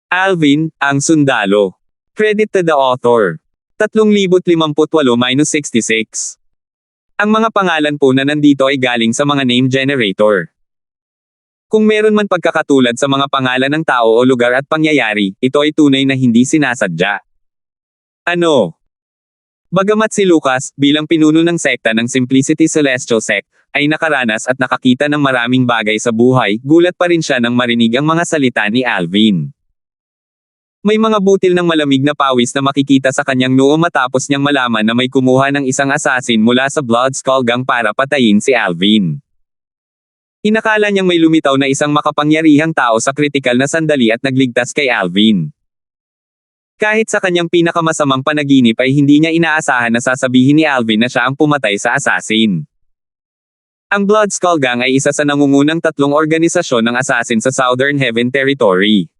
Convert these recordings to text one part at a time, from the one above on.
Alvin, ang sundalo. Credit to the author. 3058-66. Ang mga pangalan po na nandito ay galing sa mga name generator. Kung meron man pagkakatulad sa mga pangalan ng tao o lugar at pangyayari, ito ay tunay na hindi sinasadya. Ano? Bagamat si Lucas, bilang pinuno ng sekta ng Simplicity Celestial Sect, ay nakaranas at nakakita ng maraming bagay sa buhay, gulat pa rin siya nang marinig ang mga salita ni Alvin. May mga butil ng malamig na pawis na makikita sa kanyang noo matapos niyang malaman na may kumuha ng isang assassin mula sa Blood Skull Gang para patayin si Alvin. Inakala niyang may lumitaw na isang makapangyarihang tao sa kritikal na sandali at nagligtas kay Alvin. Kahit sa kanyang pinakamasamang panaginip ay hindi niya inaasahan na sasabihin ni Alvin na siya ang pumatay sa assassin. Ang Blood Skull Gang ay isa sa nangungunang 3 organisasyon ng assassin sa Southern Heaven Territory.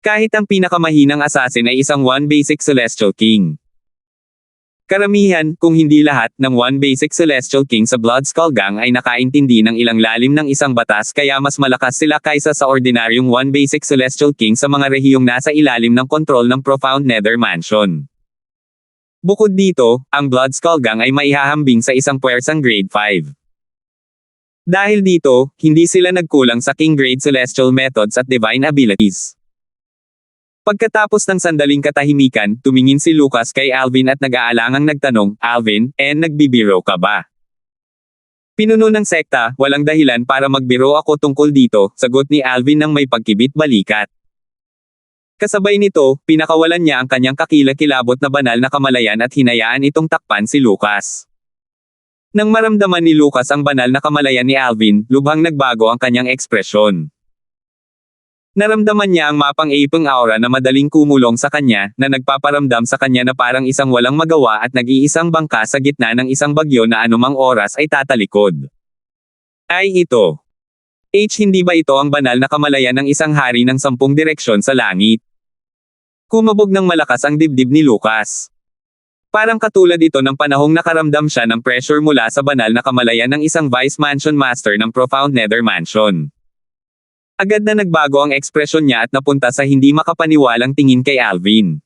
Kahit ang pinakamahinang assassin ay isang One Basic Celestial King. Karamihan, kung hindi lahat, ng One Basic Celestial King sa Blood Skull Gang ay nakaintindi ng ilang lalim ng isang batas kaya mas malakas sila kaysa sa ordinaryong One Basic Celestial King sa mga rehiyong nasa ilalim ng kontrol ng Profound Nether Mansion. Bukod dito, ang Blood Skull Gang ay maihahambing sa isang puwersang Grade 5. Dahil dito, hindi sila nagkulang sa King Grade Celestial Methods at Divine Abilities. Pagkatapos ng sandaling katahimikan, tumingin si Lucas kay Alvin at nag-aalangang nagtanong, "Alvin, nagbibiro ka ba?" "Pinuno ng sekta, walang dahilan para magbiro ako tungkol dito," sagot ni Alvin nang may pagkibit-balikat. Kasabay nito, pinakawalan niya ang kanyang kakilakilabot na banal na kamalayan at hinayaan itong takpan si Lucas. Nang maramdaman ni Lucas ang banal na kamalayan ni Alvin, lubhang nagbago ang kanyang ekspresyon. Naramdaman niya ang mapang-ipang aura na madaling kumulong sa kanya, na nagpaparamdam sa kanya na parang isang walang magawa at nag-iisang bangka sa gitna ng isang bagyo na anumang oras ay tatalikod. Ay ito. Hindi ba ito ang banal na kamalayan ng isang hari ng 10 direksyon sa langit? Kumabog ng malakas ang dibdib ni Lucas. Parang katulad ito ng panahong nakaramdam siya ng pressure mula sa banal na kamalayan ng isang Vice Mansion Master ng Profound Nether Mansion. Agad na nagbago ang ekspresyon niya at napunta sa hindi makapaniwalang tingin kay Alvin.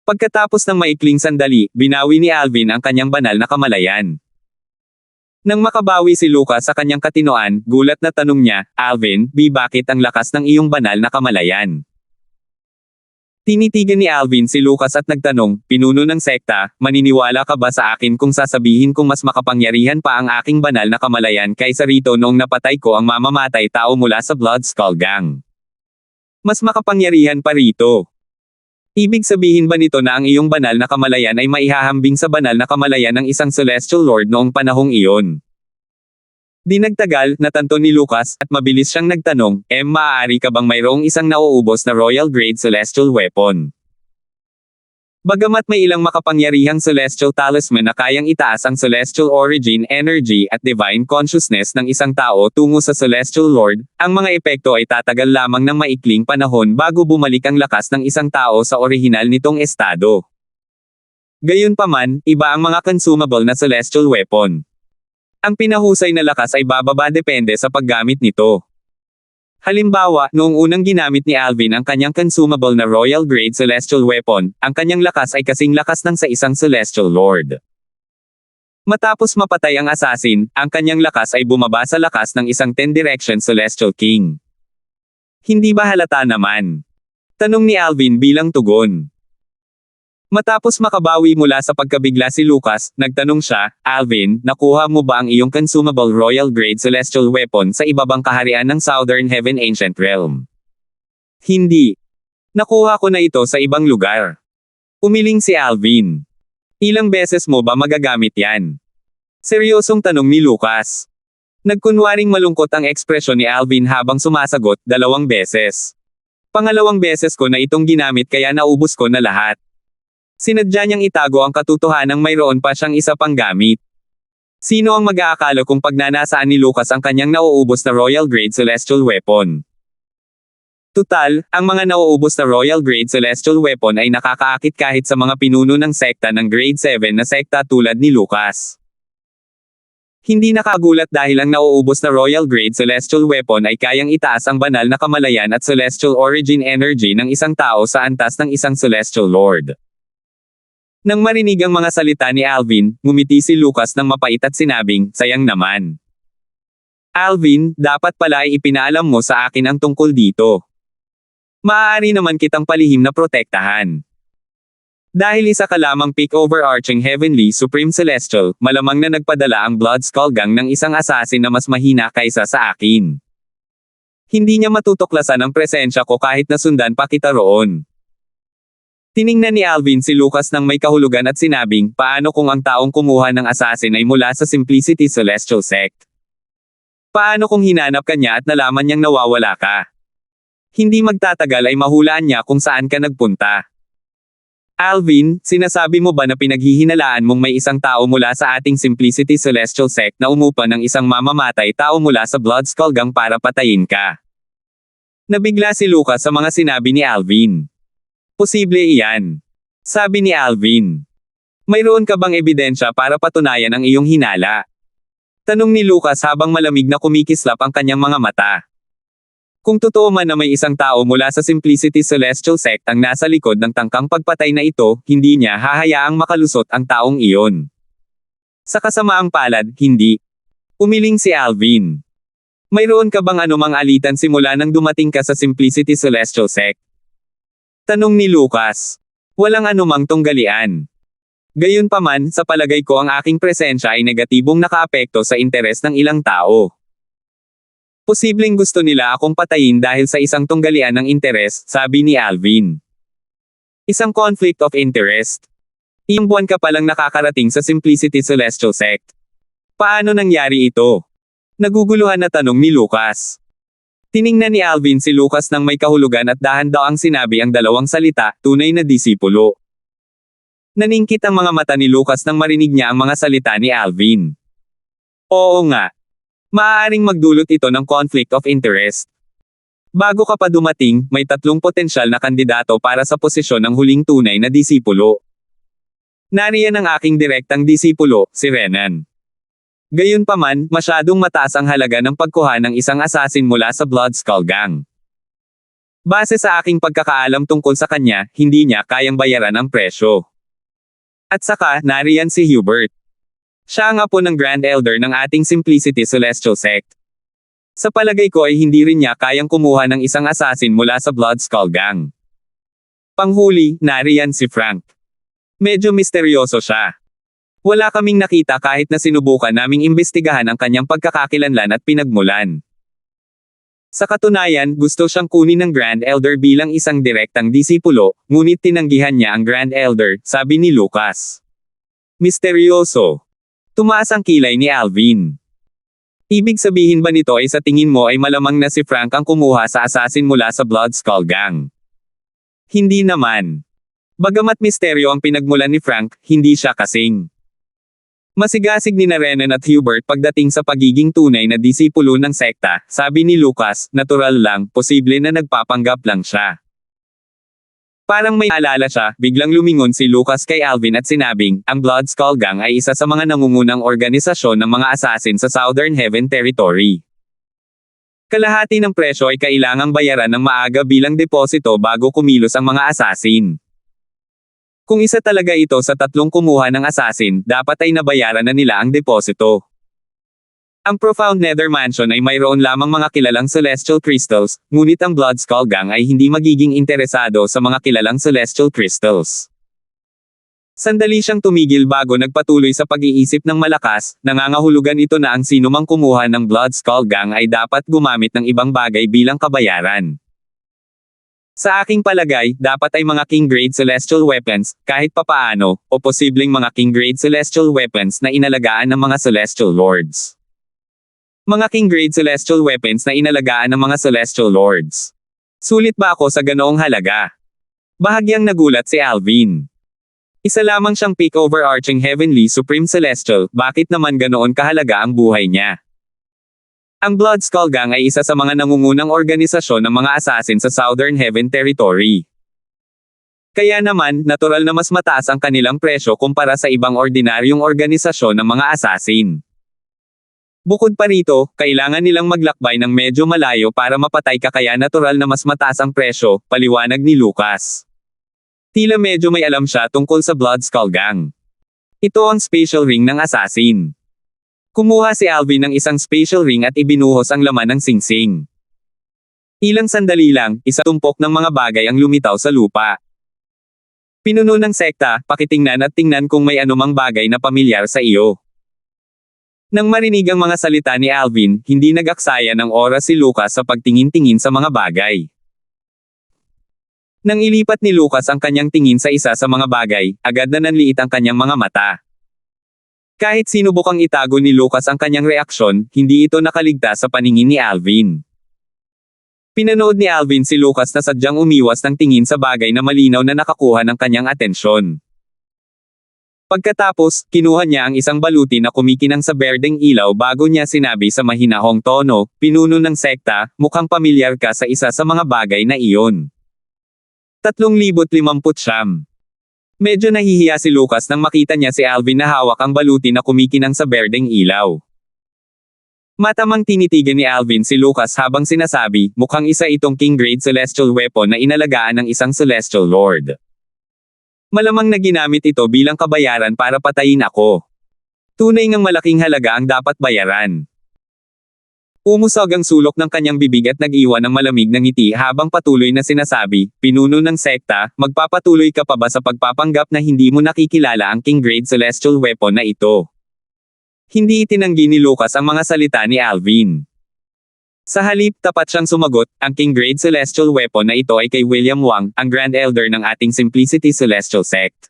Pagkatapos ng maikling sandali, binawi ni Alvin ang kanyang banal na kamalayan. Nang makabawi si Lucas sa kanyang katinoan, gulat na tanong niya, "Alvin, bakit ang lakas ng iyong banal na kamalayan?" Tinitigan ni Alvin si Lucas at nagtanong, "Pinuno ng sekta, maniniwala ka ba sa akin kung sasabihin kong mas makapangyarihan pa ang aking banal na kamalayan kaysa rito noong napatay ko ang mamamatay tao mula sa Blood Skull Gang? Mas makapangyarihan pa rito. Ibig sabihin ba nito na ang iyong banal na kamalayan ay maihahambing sa banal na kamalayan ng isang Celestial Lord noong panahong iyon?" Di nagtagal, natanto ni Lucas, at mabilis siyang nagtanong, "Maaari ka bang mayroong isang nauubos na Royal Grade Celestial Weapon?" Bagamat may ilang makapangyarihang Celestial Talisman na kayang itaas ang Celestial Origin, Energy at Divine Consciousness ng isang tao tungo sa Celestial Lord, ang mga epekto ay tatagal lamang ng maikling panahon bago bumalik ang lakas ng isang tao sa orihinal nitong estado. Gayunpaman, iba ang mga consumable na Celestial Weapon. Ang pinahusay na lakas ay bababa depende sa paggamit nito. Halimbawa, noong unang ginamit ni Alvin ang kanyang consumable na Royal Grade Celestial Weapon, ang kanyang lakas ay kasing lakas ng sa isang Celestial Lord. Matapos mapatay ang assassin, ang kanyang lakas ay bumaba sa lakas ng isang 10 Direction Celestial King. Hindi ba halata naman? Tanong ni Alvin bilang tugon. Matapos makabawi mula sa pagkabigla si Lucas, nagtanong siya, "Alvin, nakuha mo ba ang iyong consumable Royal Grade Celestial Weapon sa ibabang kaharian ng Southern Heaven Ancient Realm?" "Hindi. Nakuha ko na ito sa ibang lugar." Umiling si Alvin. "Ilang beses mo ba magagamit yan?" Seryosong tanong ni Lucas. Nagkunwaring malungkot ang ekspresyon ni Alvin habang sumasagot, 2 beses. "Pangalawang beses ko na itong ginamit kaya naubos ko na lahat." Sinadya niyang itago ang katotohanang mayroon pa siyang isa pang gamit. Sino ang mag-aakala kung pagnanasaan ni Lucas ang kanyang nauubos na Royal Grade Celestial Weapon? Tutal, ang mga nauubos na Royal Grade Celestial Weapon ay nakakaakit kahit sa mga pinuno ng sekta ng Grade 7 na sekta tulad ni Lucas. Hindi nakagulat dahil ang nauubos na Royal Grade Celestial Weapon ay kayang itaas ang banal na kamalayan at Celestial Origin Energy ng isang tao sa antas ng isang Celestial Lord. Nang marinig ang mga salita ni Alvin, ngumiti si Lucas ng mapait at sinabing, sayang naman. Alvin, dapat pala ay ipinaalam mo sa akin ang tungkol dito. Maaari naman kitang palihim na protektahan. Dahil isa ka lamang peak overarching Heavenly Supreme Celestial, malamang na nagpadala ang Blood Skull Gang ng isang assassin na mas mahina kaysa sa akin. Hindi niya matutuklasan ang presensya ko kahit nasundan pa kita roon. Tiningnan ni Alvin si Lucas ng may kahulugan at sinabing, paano kung ang taong kumuha ng assassin ay mula sa Simplicity Celestial Sect? Paano kung hinanap ka niya at nalaman niyang nawawala ka? Hindi magtatagal ay mahulaan niya kung saan ka nagpunta. Alvin, sinasabi mo ba na pinaghihinalaan mong may isang tao mula sa ating Simplicity Celestial Sect na umupa ng isang mamamatay tao mula sa Blood Skull Gang para patayin ka? Nabigla si Lucas sa mga sinabi ni Alvin. Posible iyan. Sabi ni Alvin. Mayroon ka bang ebidensya para patunayan ang iyong hinala? Tanong ni Lucas habang malamig na kumikislap ang kanyang mga mata. Kung totoo man na may isang tao mula sa Simplicity Celestial Sect ang nasa likod ng tangkang pagpatay na ito, hindi niya hahayaang makalusot ang taong iyon. Sa kasamaang palad, hindi. Umiling si Alvin. Mayroon ka bang anumang alitan simula nang dumating ka sa Simplicity Celestial Sect? Tanong ni Lucas. Walang anumang tunggalian. Gayunpaman, sa palagay ko ang aking presensya ay negatibong nakaapekto sa interes ng ilang tao. Posibleng gusto nila akong patayin dahil sa isang tunggalian ng interes, sabi ni Alvin. Isang conflict of interest. Iyong buwan ka palang nakakarating sa Simplicity Celestial Sect. Paano nangyari ito? Naguguluhan na tanong ni Lucas. Tiningnan ni Alvin si Lucas ng may kahulugan at dahan-daang sinabi ang dalawang salita, tunay na disipulo. Naningkit ang mga mata ni Lucas nang marinig niya ang mga salita ni Alvin. Oo nga. Maaaring magdulot ito ng conflict of interest. Bago ka pa dumating, may 3 potensyal na kandidato para sa posisyon ng huling tunay na disipulo. Nariyan ang aking direktang disipulo, si Renan. Gayunpaman, masyadong mataas ang halaga ng pagkuha ng isang assassin mula sa Blood Skull Gang. Base sa aking pagkakaalam tungkol sa kanya, hindi niya kayang bayaran ang presyo. At saka, nariyan si Hubert. Siya ang apo ng Grand Elder ng ating Simplicity Celestial Sect. Sa palagay ko ay hindi rin niya kayang kumuha ng isang assassin mula sa Blood Skull Gang. Panghuli, nariyan si Frank. Medyo misteryoso siya. Wala kaming nakita kahit na sinubukan naming imbestigahan ang kanyang pagkakakilanlan at pinagmulan. Sa katunayan, gusto siyang kunin ng Grand Elder bilang isang direktang disipulo, ngunit tinanggihan niya ang Grand Elder, sabi ni Lucas. Misteryoso. Tumaas ang kilay ni Alvin. Ibig sabihin ba nito ay sa tingin mo ay malamang na si Frank ang kumuha sa assassin mula sa Blood Skull Gang? Hindi naman. Bagamat misteryo ang pinagmulan ni Frank, hindi siya kasing masigasig ni Renan at Hubert pagdating sa pagiging tunay na disipulo ng sekta, sabi ni Lucas, natural lang, posible na nagpapanggap lang siya. Parang may alala siya, biglang lumingon si Lucas kay Alvin at sinabing, ang Blood Skull Gang ay isa sa mga nangungunang organisasyon ng mga assassin sa Southern Heaven Territory. Kalahati ng presyo ay kailangang bayaran ng maaga bilang deposito bago kumilos ang mga assassin. Kung isa talaga ito sa 3 kumuha ng assassin, dapat ay nabayaran na nila ang deposito. Ang Profound Nether Mansion ay mayroon lamang mga kilalang Celestial Crystals, ngunit ang Blood Skull Gang ay hindi magiging interesado sa mga kilalang Celestial Crystals. Sandali siyang tumigil bago nagpatuloy sa pag-iisip ng malakas, nangangahulugan ito na ang sinumang kumuha ng Blood Skull Gang ay dapat gumamit ng ibang bagay bilang kabayaran. Sa aking palagay, dapat ay mga King-grade Celestial Weapons, kahit papaano, o posibleng mga King-grade Celestial Weapons na inalagaan ng mga Celestial Lords. Mga King-grade Celestial Weapons na inalagaan ng mga Celestial Lords. Sulit ba ako sa ganoong halaga? Bahagyang nagulat si Alvin. Isa lamang siyang peak overarching Heavenly Supreme Celestial, bakit naman ganoon kahalaga ang buhay niya? Ang Blood Skull Gang ay isa sa mga nangungunang organisasyon ng mga assassin sa Southern Heaven Territory. Kaya naman, natural na mas mataas ang kanilang presyo kumpara sa ibang ordinaryong organisasyon ng mga assassin. Bukod pa rito, kailangan nilang maglakbay ng medyo malayo para mapatay ka kaya natural na mas mataas ang presyo, paliwanag ni Lucas. Tila medyo may alam siya tungkol sa Blood Skull Gang. Ito ang special ring ng assassin. Kumuha si Alvin ng isang special ring at ibinuhos ang laman ng singsing. Ilang sandali lang, isa tumpok ng mga bagay ang lumitaw sa lupa. Pinuno ng sekta, pakitingnan at tingnan kung may anumang bagay na pamilyar sa iyo. Nang marinig ang mga salita ni Alvin, hindi nag-aksaya ng oras si Lucas sa pagtingin-tingin sa mga bagay. Nang ilipat ni Lucas ang kanyang tingin sa isa sa mga bagay, agad na nanliit ang kanyang mga mata. Kahit sinubukang itago ni Lucas ang kanyang reaksyon, hindi ito nakaligtas sa paningin ni Alvin. Pinanood ni Alvin si Lucas na sadyang umiwas ng tingin sa bagay na malinaw na nakakuha ng kanyang atensyon. Pagkatapos, kinuha niya ang isang baluti na kumikinang sa berdeng ilaw bago niya sinabi sa mahinahong tono, "Pinuno ng sekta, mukhang pamilyar ka sa isa sa mga bagay na iyon." 350. Medyo nahihiya si Lucas nang makita niya si Alvin na hawak ang baluti na kumikinang sa berdeng ilaw. Matamang tinitigan ni Alvin si Lucas habang sinasabi, mukhang isa itong King Grade Celestial Weapon na inalagaan ng isang Celestial Lord. Malamang na ginamit ito bilang kabayaran para patayin ako. Tunay ngang malaking halaga ang dapat bayaran. Umusog ang sulok ng kanyang bibig at nag-iwan ng malamig na ngiti habang patuloy na sinasabi, "Pinuno ng sekta, magpapatuloy ka pa ba sa pagpapanggap na hindi mo nakikilala ang King Grade Celestial Weapon na ito?" Hindi itinanggi ni Lucas ang mga salita ni Alvin. Sa halip, tapat siyang sumagot, ang King Grade Celestial Weapon na ito ay kay William Wang, ang Grand Elder ng ating Simplicity Celestial Sect.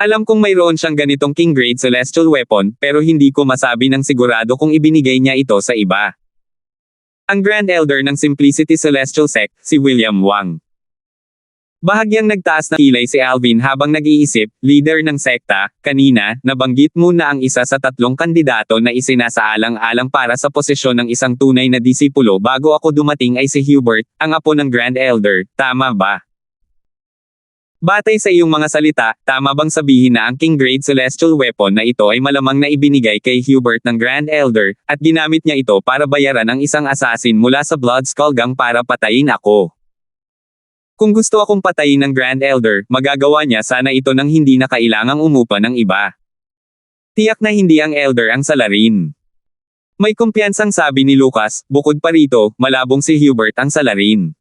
Alam kong mayroon siyang ganitong King Grade Celestial Weapon, pero hindi ko masabi ng sigurado kung ibinigay niya ito sa iba. Ang Grand Elder ng Simplicity Celestial Sect, si William Wang. Bahagyang nagtaas na kilay si Alvin habang nag-iisip, leader ng sekta, kanina, nabanggit mo na ang isa sa 3 kandidato na isinasaalang-alang para sa posisyon ng isang tunay na disipulo bago ako dumating ay si Hubert, ang apo ng Grand Elder, tama ba? Batay sa iyong mga salita, tama bang sabihin na ang King Grade Celestial Weapon na ito ay malamang na ibinigay kay Hubert ng Grand Elder, at ginamit niya ito para bayaran ang isang assassin mula sa Blood Skull Gang para patayin ako? Kung gusto akong patayin ng Grand Elder, magagawa niya sana ito nang hindi na kailangang umupa ng iba. Tiyak na hindi ang Elder ang salarin. May kumpiyansang sabi ni Lucas, bukod pa rito, malabong si Hubert ang salarin.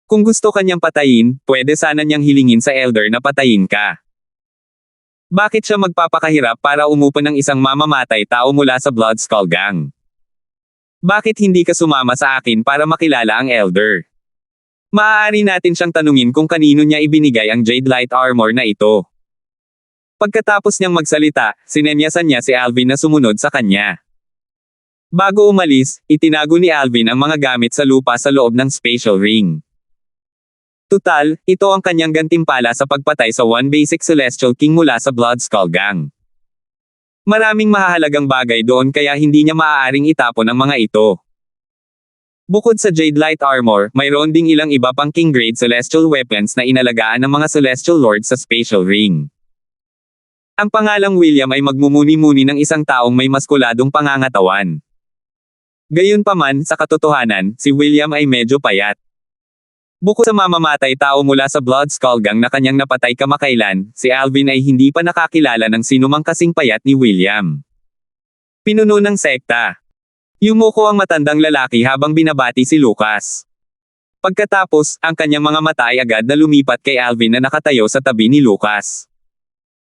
Kung gusto kanyang patayin, pwede sana niyang hilingin sa Elder na patayin ka. Bakit siya magpapakahirap para umupa ng isang mamamatay tao mula sa Blood Skull Gang? Bakit hindi ka sumama sa akin para makilala ang Elder? Maaari natin siyang tanungin kung kanino niya ibinigay ang Jade Light Armor na ito. Pagkatapos niyang magsalita, sinemyasan niya si Alvin na sumunod sa kanya. Bago umalis, itinago ni Alvin ang mga gamit sa lupa sa loob ng Spatial Ring. Tutal, ito ang kanyang gantimpala sa pagpatay sa one basic Celestial King mula sa Blood Skull Gang. Maraming mahahalagang bagay doon kaya hindi niya maaaring itapon ang mga ito. Bukod sa Jade Light Armor, mayroon ding ilang iba pang King Grade Celestial Weapons na inalagaan ng mga Celestial Lords sa Spatial Ring. Ang pangalang William ay magmumuni-muni ng isang taong may maskuladong pangangatawan. Gayunpaman, sa katotohanan, si William ay medyo payat. Bukod sa mamamatay tao mula sa Blood Skull Gang na kanyang napatay kamakailan, si Alvin ay hindi pa nakakilala ng sinumang kasing payat ni William. Pinuno ng sekta. Yumuko ang matandang lalaki habang binabati si Lucas. Pagkatapos, ang kanyang mga mata ay agad na lumipat kay Alvin na nakatayo sa tabi ni Lucas.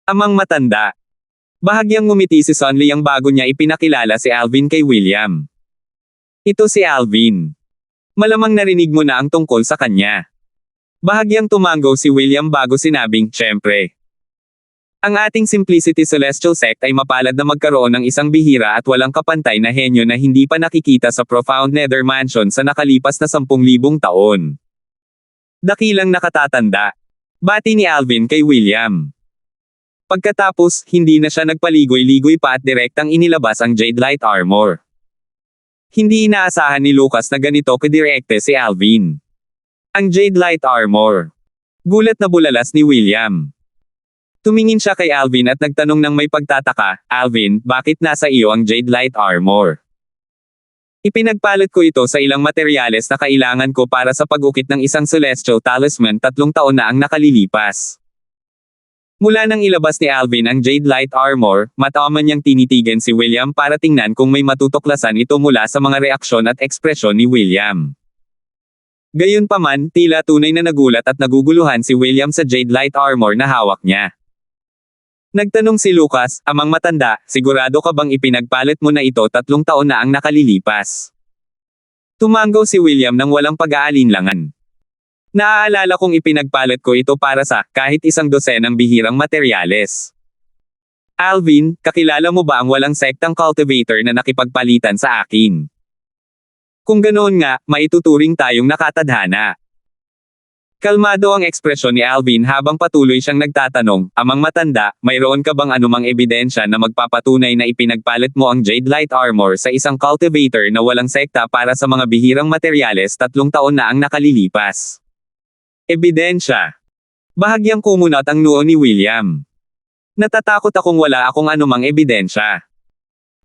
Amang matanda. Bahagyang ngumiti si Son Liang bago niya ipinakilala si Alvin kay William. Ito si Alvin. Malamang narinig mo na ang tungkol sa kanya. Bahagyang tumango si William bago sinabing, "Syempre. Ang ating Simplicity Celestial Sect ay mapalad na magkaroon ng isang bihira at walang kapantay na henyo na hindi pa nakikita sa Profound Nether Mansion sa nakalipas na 10,000 taon." Dakilang nakatatanda. Bati ni Alvin kay William. Pagkatapos, hindi na siya nagpaligoy-ligoy pa at direktang inilabas ang Jade Light Armor. Hindi inaasahan ni Lucas na ganito kadirekte si Alvin. Ang Jade Light Armor. Gulat na bulalas ni William. Tumingin siya kay Alvin at nagtanong ng may pagtataka, "Alvin, bakit nasa iyo ang Jade Light Armor?" "Ipinagpalit ko ito sa ilang materyales na kailangan ko para sa pag-ukit ng isang Celestial Talisman 3 taon na ang nakalilipas." Mula nang ilabas ni Alvin ang Jade Light Armor, mataman niyang tinitigan si William para tingnan kung may matutuklasan ito mula sa mga reaksyon at ekspresyon ni William. Gayunpaman, tila tunay na nagulat at naguguluhan si William sa Jade Light Armor na hawak niya. Nagtanong si Lucas, "Amang matanda, sigurado ka bang ipinagpalit mo na ito 3 taon na ang nakalilipas?" Tumanggaw si William nang walang pag-aalinlangan. "Naaalala kong ipinagpalit ko ito para sa kahit isang dosenang bihirang materyales." "Alvin, kakilala mo ba ang walang sektang cultivator na nakipagpalitan sa akin? Kung ganoon nga, maituturing tayong nakatadhana." Kalmado ang ekspresyon ni Alvin habang patuloy siyang nagtatanong, "Amang matanda, mayroon ka bang anumang ebidensya na magpapatunay na ipinagpalit mo ang Jade Light Armor sa isang cultivator na walang sekta para sa mga bihirang materyales 3 taon na ang nakalilipas?" "Ebidensya?" Bahagyang kumunat ang noo ni William. "Natatakot akong wala akong anumang ebidensya.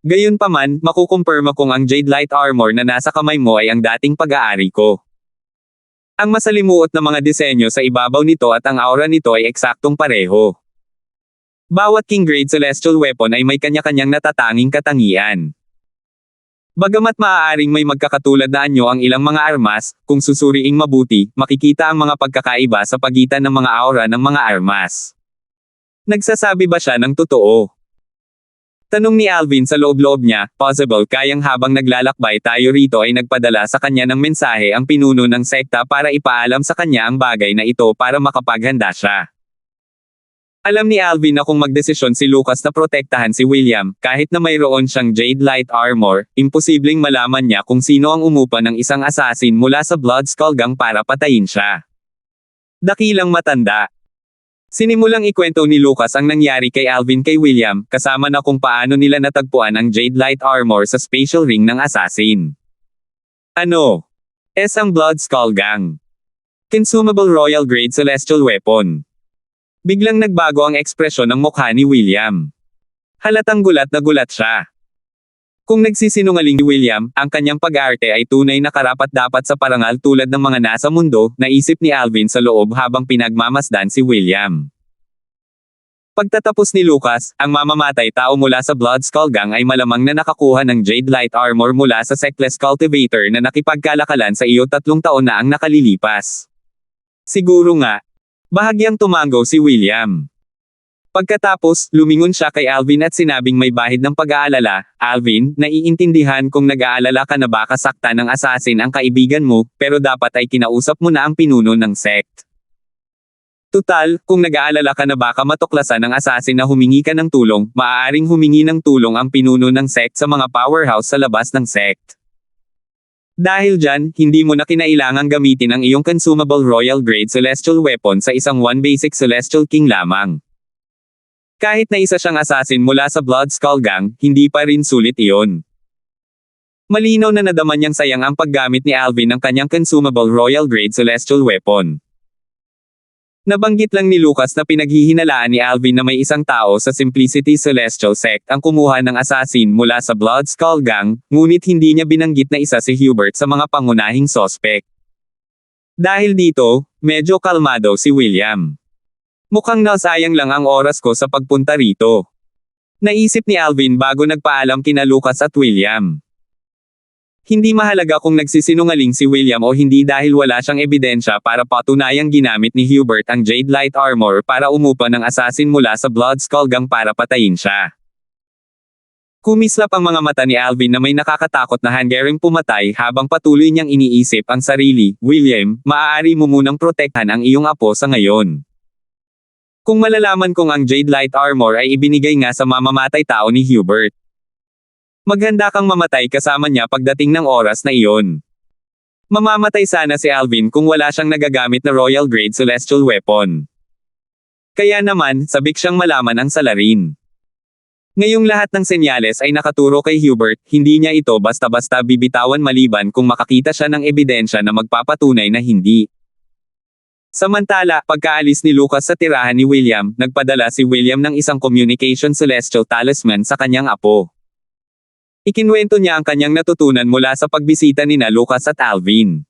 Gayunpaman, makukumpirma kong ang Jade Light Armor na nasa kamay mo ay ang dating pag-aari ko. Ang masalimuot na mga disenyo sa ibabaw nito at ang aura nito ay eksaktong pareho. Bawat King Grade Celestial Weapon ay may kanya-kanyang natatanging katangian. Bagamat maaaring may magkakatulad na anyo ang ilang mga armas, kung susuriing mabuti, makikita ang mga pagkakaiba sa pagitan ng mga aura ng mga armas. Nagsasabi ba siya ng totoo?" Tanong ni Alvin sa loob-loob niya, "Possible kayang habang naglalakbay tayo rito ay nagpadala sa kanya ng mensahe ang pinuno ng sekta para ipaalam sa kanya ang bagay na ito para makapaghanda siya." Alam ni Alvin na kung magdesisyon si Lucas na protektahan si William, kahit na mayroon siyang Jade Light Armor, imposibleng malaman niya kung sino ang umupa ng isang assassin mula sa Blood Skull Gang para patayin siya. Dakilang matanda. Sinimulang ikwento ni Lucas ang nangyari kay Alvin kay William, kasama na kung paano nila natagpuan ang Jade Light Armor sa Spatial Ring ng assassin. Ano? Ang Blood Skull Gang. Consumable Royal Grade Celestial Weapon. Biglang nagbago ang ekspresyon ng mukha ni William. Halatang gulat na gulat siya. Kung nagsisinungaling ni William, ang kanyang pag-arte ay tunay na karapat-dapat sa parangal tulad ng mga nasa mundo, naisip ni Alvin sa loob habang pinagmamasdan si William. Pagtatapos ni Lucas, ang mamamatay tao mula sa Blood Skull Gang ay malamang na nakakuha ng Jade Light Armor mula sa Sectless Cultivator na nakipagkalakalan sa iyo 3 taon na ang nakalilipas. Siguro nga. Bahagyang tumanggaw si William. Pagkatapos, lumingon siya kay Alvin at sinabing may bahid ng pag-aalala, "Alvin, naiintindihan kong nag-aalala ka na baka saktan ng assassin ang kaibigan mo, pero dapat ay kinausap mo na ang pinuno ng sect. Tutal, kung nag-aalala ka na baka matuklasan ng assassin na humingi ka ng tulong, maaaring humingi ng tulong ang pinuno ng sect sa mga powerhouse sa labas ng sect. Dahil dyan, hindi mo na kinailangang gamitin ang iyong consumable royal grade celestial weapon sa isang one basic celestial king lamang. Kahit na isa siyang assassin mula sa Blood Skull Gang, hindi pa rin sulit iyon." Malinaw na nadama niyang sayang ang paggamit ni Alvin ng kanyang consumable royal grade celestial weapon. Nabanggit lang ni Lucas na pinaghihinalaan ni Alvin na may isang tao sa Simplicity Celestial Sect ang kumuha ng assassin mula sa Blood Skull Gang, ngunit hindi niya binanggit na isa si Hubert sa mga pangunahing sospek. Dahil dito, medyo kalmado si William. "Mukhang nasayang lang ang oras ko sa pagpunta rito." Naisip ni Alvin bago nagpaalam kina Lucas at William. Hindi mahalaga kung nagsisinungaling si William o hindi dahil wala siyang ebidensya para patunayang ginamit ni Hubert ang Jade Light Armor para umupa ng assassin mula sa Blood Skull Gang para patayin siya. Kumislap ang mga mata ni Alvin na may nakakatakot na hanggaring pumatay habang patuloy niyang iniisip ang sarili, "William, maaari mo munang protektahan ang iyong apo sa ngayon. Kung malalaman kong ang Jade Light Armor ay ibinigay nga sa mamamatay tao ni Hubert, maghanda kang mamatay kasama niya pagdating ng oras na iyon." Mamamatay sana si Alvin kung wala siyang nagagamit na royal grade celestial weapon. Kaya naman, sabik siyang malaman ang salarin. Ngayong lahat ng senyales ay nakaturo kay Hubert, hindi niya ito basta-basta bibitawan maliban kung makakita siya ng ebidensya na magpapatunay na hindi. Samantala, pagkaalis ni Lucas sa tirahan ni William, nagpadala si William ng isang communication celestial talisman sa kanyang apo. Ikinwento niya ang kanyang natutunan mula sa pagbisita nina Lucas at Alvin.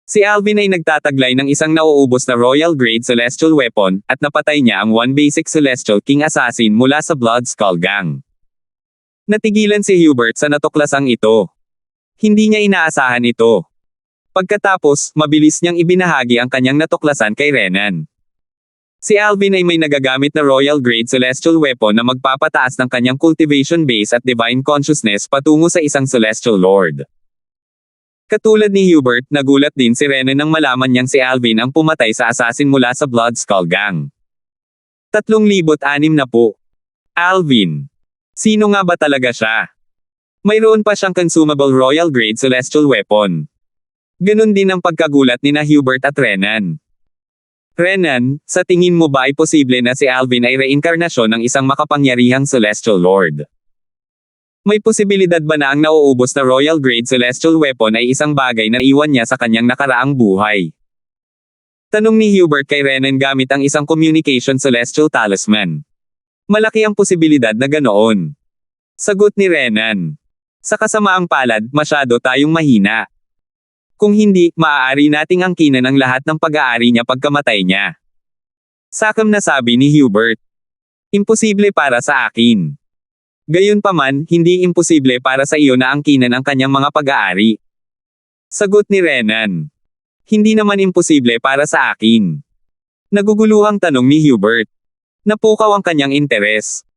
Si Alvin ay nagtataglay ng isang nauubos na royal grade celestial weapon, at napatay niya ang one basic celestial king assassin mula sa Blood Skull Gang. Natigilan si Hubert sa natuklasang ito. Hindi niya inaasahan ito. Pagkatapos, mabilis niyang ibinahagi ang kanyang natuklasan kay Renan. Si Alvin ay may nagagamit na royal grade celestial weapon na magpapataas ng kanyang cultivation base at divine consciousness patungo sa isang celestial lord. Katulad ni Hubert, nagulat din si Renan nang malaman niyang si Alvin ang pumatay sa assassin mula sa Blood Skull Gang. 3,060 na po. Alvin. Sino nga ba talaga siya? Mayroon pa siyang consumable royal grade celestial weapon. Ganon din ang pagkagulat ni na Hubert at Renan. Renan, sa tingin mo ba ay posible na si Alvin ay reinkarnasyon ng isang makapangyarihang celestial lord? May posibilidad ba na ang nauubos na royal grade celestial weapon ay isang bagay na iwan niya sa kanyang nakaraang buhay? Tanong ni Hubert kay Renan gamit ang isang communication celestial talisman. Malaki ang posibilidad na ganoon. Sagot ni Renan. Sa kasamaang palad, masyado tayong mahina. Kung hindi, maaari nating angkinan ang lahat ng pag-aari niya pagkamatay niya. Sakam na sabi ni Hubert. Imposible para sa akin. Gayunpaman, hindi imposible para sa iyo na angkinan ang kanyang mga pag-aari. Sagot ni Renan. Hindi naman imposible para sa akin. Naguguluhang tanong ni Hubert. Napukaw ang kanyang interes.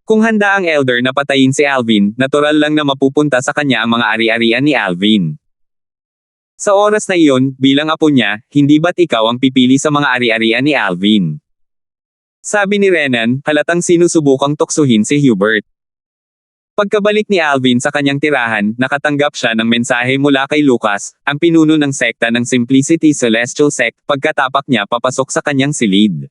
Kung handa ang elder na patayin si Alvin, natural lang na mapupunta sa kanya ang mga ari-arian ni Alvin. Sa oras na iyon, bilang apo niya, hindi ba't ikaw ang pipili sa mga ari-arian ni Alvin? Sabi ni Renan, halatang sinusubukang tuksuhin si Hubert. Pagkabalik ni Alvin sa kanyang tirahan, nakatanggap siya ng mensahe mula kay Lucas, ang pinuno ng sekta ng Simplicity Celestial Sect, pagkatapak niya papasok sa kanyang silid.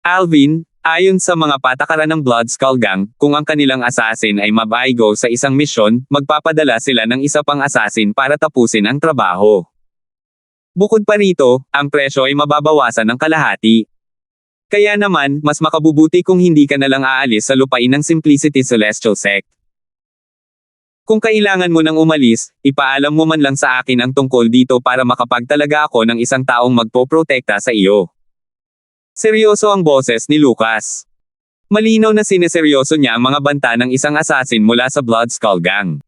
Alvin, ayon sa mga patakaran ng Blood Skull Gang, kung ang kanilang assassin ay mabaigo sa isang misyon, magpapadala sila ng isa pang assassin para tapusin ang trabaho. Bukod pa rito, ang presyo ay mababawasan ng kalahati. Kaya naman, mas makabubuti kung hindi ka nalang aalis sa lupain ng Simplicity Celestial Sect. Kung kailangan mo nang umalis, ipaalam mo man lang sa akin ang tungkol dito para makapagtalaga ako ng isang taong magpoprotekta sa iyo. Seryoso ang boses ni Lucas. Malinaw na sineseryoso niya ang mga banta ng isang assassin mula sa Blood Skull Gang.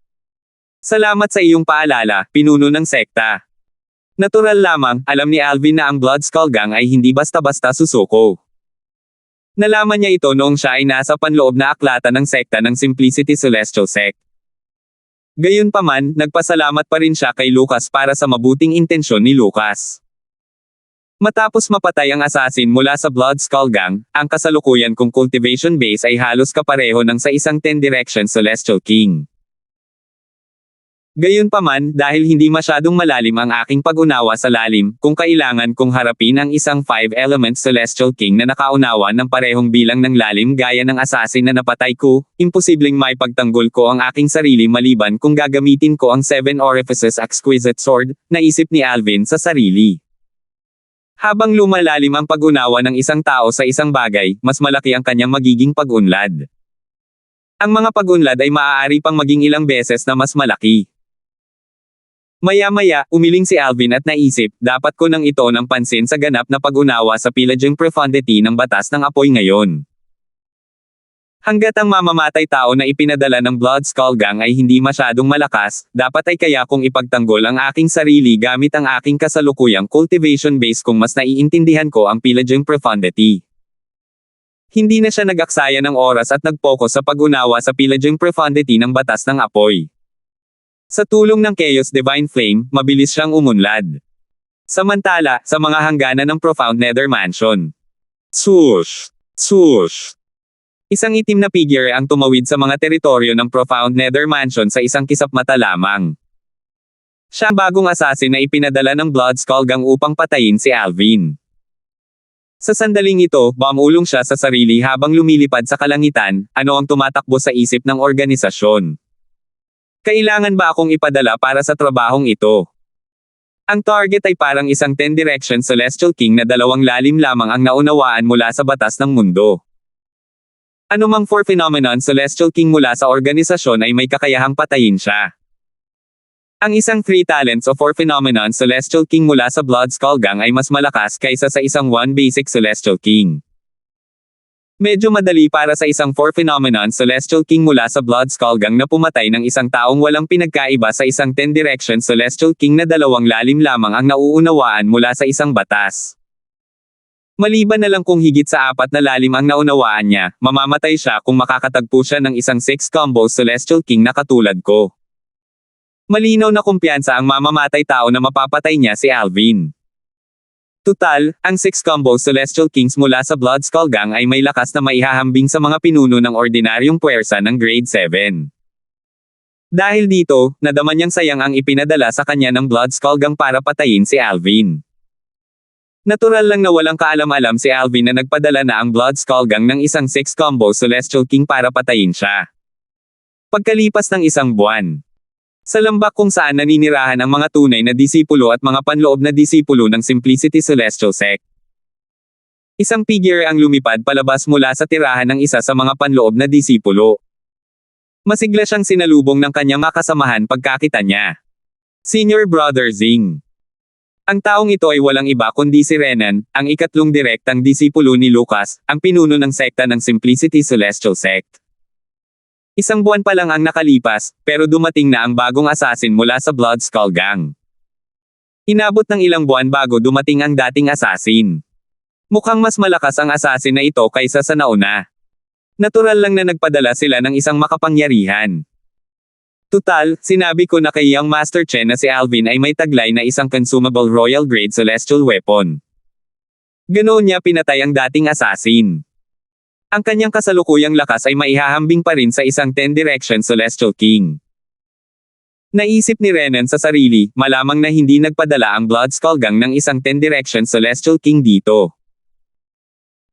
Salamat sa iyong paalala, pinuno ng sekta. Natural lamang, alam ni Alvin na ang Blood Skull Gang ay hindi basta-basta susuko. Nalaman niya ito noong siya ay nasa panloob na aklatan ng sekta ng Simplicity Celestial Sect. Gayunpaman, nagpasalamat pa rin siya kay Lucas para sa mabuting intensyon ni Lucas. Matapos mapatay ang assassin mula sa Blood Skull Gang, ang kasalukuyan kong cultivation base ay halos kapareho ng sa isang 10 Direction Celestial King. Gayunpaman, dahil hindi masyadong malalim ang aking pag-unawa sa lalim, kung kailangan kong harapin ang isang 5-element Celestial King na nakaunawa ng parehong bilang ng lalim gaya ng assassin na napatay ko, imposibleng maipagtanggol ko ang aking sarili maliban kung gagamitin ko ang 7 Orifices Exquisite Sword, naisip ni Alvin sa sarili. Habang lumalalim ang pag-unawa ng isang tao sa isang bagay, mas malaki ang kanyang magiging pag-unlad. Ang mga pag-unlad ay maaari pang maging ilang beses na mas malaki. Maya-maya, umiling si Alvin at naisip, dapat ko nang ito ng pansin sa ganap na pag-unawa sa pillaging profundity ng batas ng apoy ngayon. Hanggat ang mamamatay tao na ipinadala ng Blood Skull Gang ay hindi masyadong malakas, dapat ay kaya kong ipagtanggol ang aking sarili gamit ang aking kasalukuyang cultivation base kung mas naiintindihan ko ang pillaging profundity. Hindi na siya nag-aksaya ng oras at nag-focus sa pag-unawa sa pillaging profundity ng batas ng apoy. Sa tulong ng Chaos Divine Flame, mabilis siyang umunlad. Samantala, sa mga hangganan ng Profound Nether Mansion. Swoosh! Swoosh! Isang itim na figure ang tumawid sa mga teritoryo ng Profound Nether Mansion sa isang kisap mata lamang. Siya ang bagong assassin na ipinadala ng Blood Skull Gang upang patayin si Alvin. Sa sandaling ito, bumulong siya sa sarili habang lumilipad sa kalangitan, ano ang tumatakbo sa isip ng organisasyon. Kailangan ba akong ipadala para sa trabahong ito? Ang target ay parang isang 10-direction celestial king na dalawang lalim lamang ang naunawaan mula sa batas ng mundo. Anumang 4 phenomenon celestial king mula sa organisasyon ay may kakayahang patayin siya. Ang isang 3 talents o 4 phenomenon celestial king mula sa Blood Skull Gang ay mas malakas kaysa sa isang 1 basic celestial king. Medyo madali para sa isang 4 phenomenon celestial king mula sa Blood Skull Gang na pumatay ng isang taong walang pinagkaiba sa isang 10 direction celestial king na dalawang lalim lamang ang nauunawaan mula sa isang batas. Maliban na lang kung higit sa 4 na lalim ang naunawaan niya, mamamatay siya kung makakatagpo siya ng isang 6 combo celestial king na katulad ko. Malinaw na kumpiyansa ang mamamatay tao na mapapatay niya si Alvin. Tutal, ang 6 combo celestial kings mula sa Blood Skull Gang ay may lakas na maihahambing sa mga pinuno ng ordinaryong puwersa ng grade 7. Dahil dito, nadama niyang sayang ang ipinadala sa kanya ng Blood Skull Gang para patayin si Alvin. Natural lang na walang kaalam-alam si Alvin na nagpadala na ang Blood Skull Gang ng isang 6 combo celestial king para patayin siya. Pagkalipas ng isang buwan, sa lambak kung saan naninirahan ang mga tunay na disipulo at mga panloob na disipulo ng Simplicity Celestial Sect. Isang figure ang lumipad palabas mula sa tirahan ng isa sa mga panloob na disipulo. Masigla siyang sinalubong ng kanyang makasamahan pagkakita niya. Senior Brother Zing. Ang taong ito ay walang iba kundi si Renan, ang ikatlong direktang disipulo ni Lucas, ang pinuno ng sekta ng Simplicity Celestial Sect. Isang buwan pa lang ang nakalipas, pero dumating na ang bagong assassin mula sa Blood Skull Gang. Inabot ng ilang buwan bago dumating ang dating assassin. Mukhang mas malakas ang assassin na ito kaysa sa nauna. Natural lang na nagpadala sila ng isang makapangyarihan. Tutal, sinabi ko na kay Young Master Chen na si Alvin ay may taglay na isang consumable royal grade celestial weapon. Ganoon niya pinatay ang dating assassin. Ang kanyang kasalukuyang lakas ay maihahambing pa rin sa isang 10 direction celestial king. Naisip ni Renan sa sarili, malamang na hindi nagpadala ang Blood Skull Gang ng isang 10 direction celestial king dito.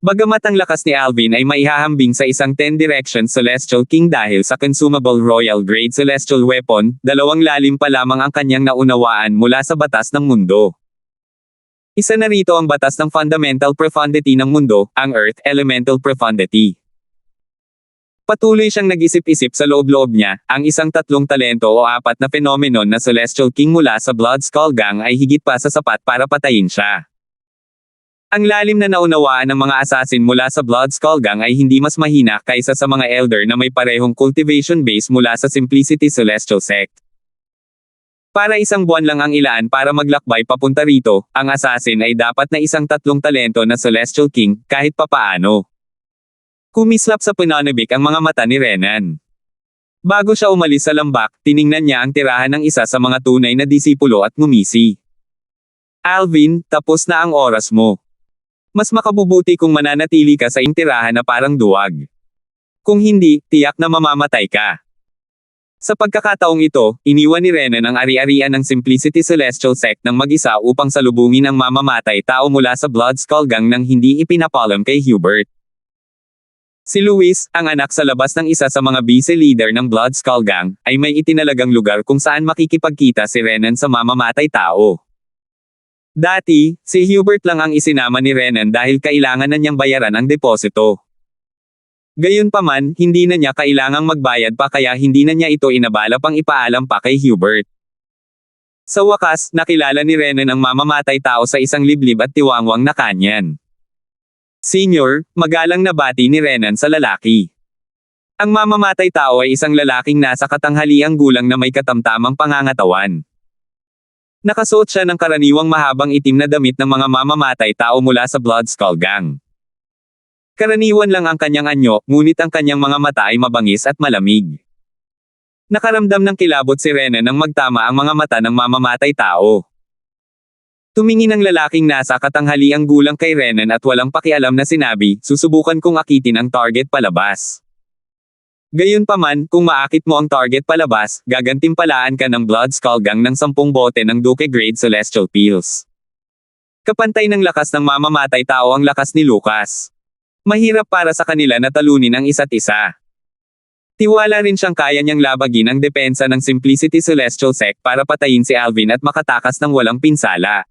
Bagamat ang lakas ni Alvin ay maihahambing sa isang 10 direction celestial king dahil sa consumable royal grade celestial weapon, dalawang lalim pa lamang ang kanyang naunawaan mula sa batas ng mundo. Isa na rito ang batas ng fundamental profundity ng mundo, ang Earth Elemental Profundity. Patuloy siyang nag-isip-isip sa loob-loob niya, ang isang 3 talento o 4 na phenomenon na celestial king mula sa Blood Skull Gang ay higit pa sa sapat para patayin siya. Ang lalim na naunawaan ng mga assassin mula sa Blood Skull Gang ay hindi mas mahina kaysa sa mga elder na may parehong cultivation base mula sa Simplicity Celestial Sect. Para isang buwan lang ang ilaan para maglakbay papunta rito, ang assassin ay dapat na isang 3 talento na Celestial King, kahit papaano. Kumislap sa pananabik ang mga mata ni Renan. Bago siya umalis sa lambak, tiningnan niya ang tirahan ng isa sa mga tunay na disipulo at ngumisi. Alvin, tapos na ang oras mo. Mas makabubuti kung mananatili ka sa tirahan na parang duwag. Kung hindi, tiyak na mamamatay ka. Sa pagkakataong ito, iniwan ni Renan ang ari-arian ng Simplicity Celestial Sect ng mag-isa upang salubungin ang mamamatay tao mula sa Blood Skull Gang nang hindi ipinapalam kay Hubert. Si Luis, ang anak sa labas ng isa sa mga vice leader ng Blood Skull Gang, ay may itinalagang lugar kung saan makikipagkita si Renan sa mamamatay tao. Dati, si Hubert lang ang isinama ni Renan dahil kailangan na niyang bayaran ang deposito. Gayunpaman, hindi na niya kailangang magbayad pa kaya hindi na niya ito inabala pang ipaalam pa kay Hubert. Sa wakas, nakilala ni Renan ang mamamatay tao sa isang liblib at tiwangwang na kanyan. Senior, magalang na bati ni Renan sa lalaki. Ang mamamatay tao ay isang lalaking nasa katanghaliang gulang na may katamtamang pangangatawan. Nakasuot siya ng karaniwang mahabang itim na damit ng mga mamamatay tao mula sa Blood Skull Gang. Karaniwan lang ang kanyang anyo, ngunit ang kanyang mga mata ay mabangis at malamig. Nakaramdam ng kilabot si Renan nang magtama ang mga mata ng mamamatay tao. Tumingin ang lalaking nasa katanghaliang gulang kay Renan at walang pakialam na sinabi, susubukan kong akitin ang target palabas. Gayunpaman, kung maakit mo ang target palabas, gagantimpalaan ka ng Blood Skull Gang ng 10 bote ng Duke Grade Celestial Pills. Kapantay ng lakas ng mamamatay tao ang lakas ni Lucas. Mahirap para sa kanila na talunin ang isa't isa. Tiwala rin siyang kaya niyang labagin ang depensa ng Simplicity Celestial Sect para patayin si Alvin at makatakas ng walang pinsala.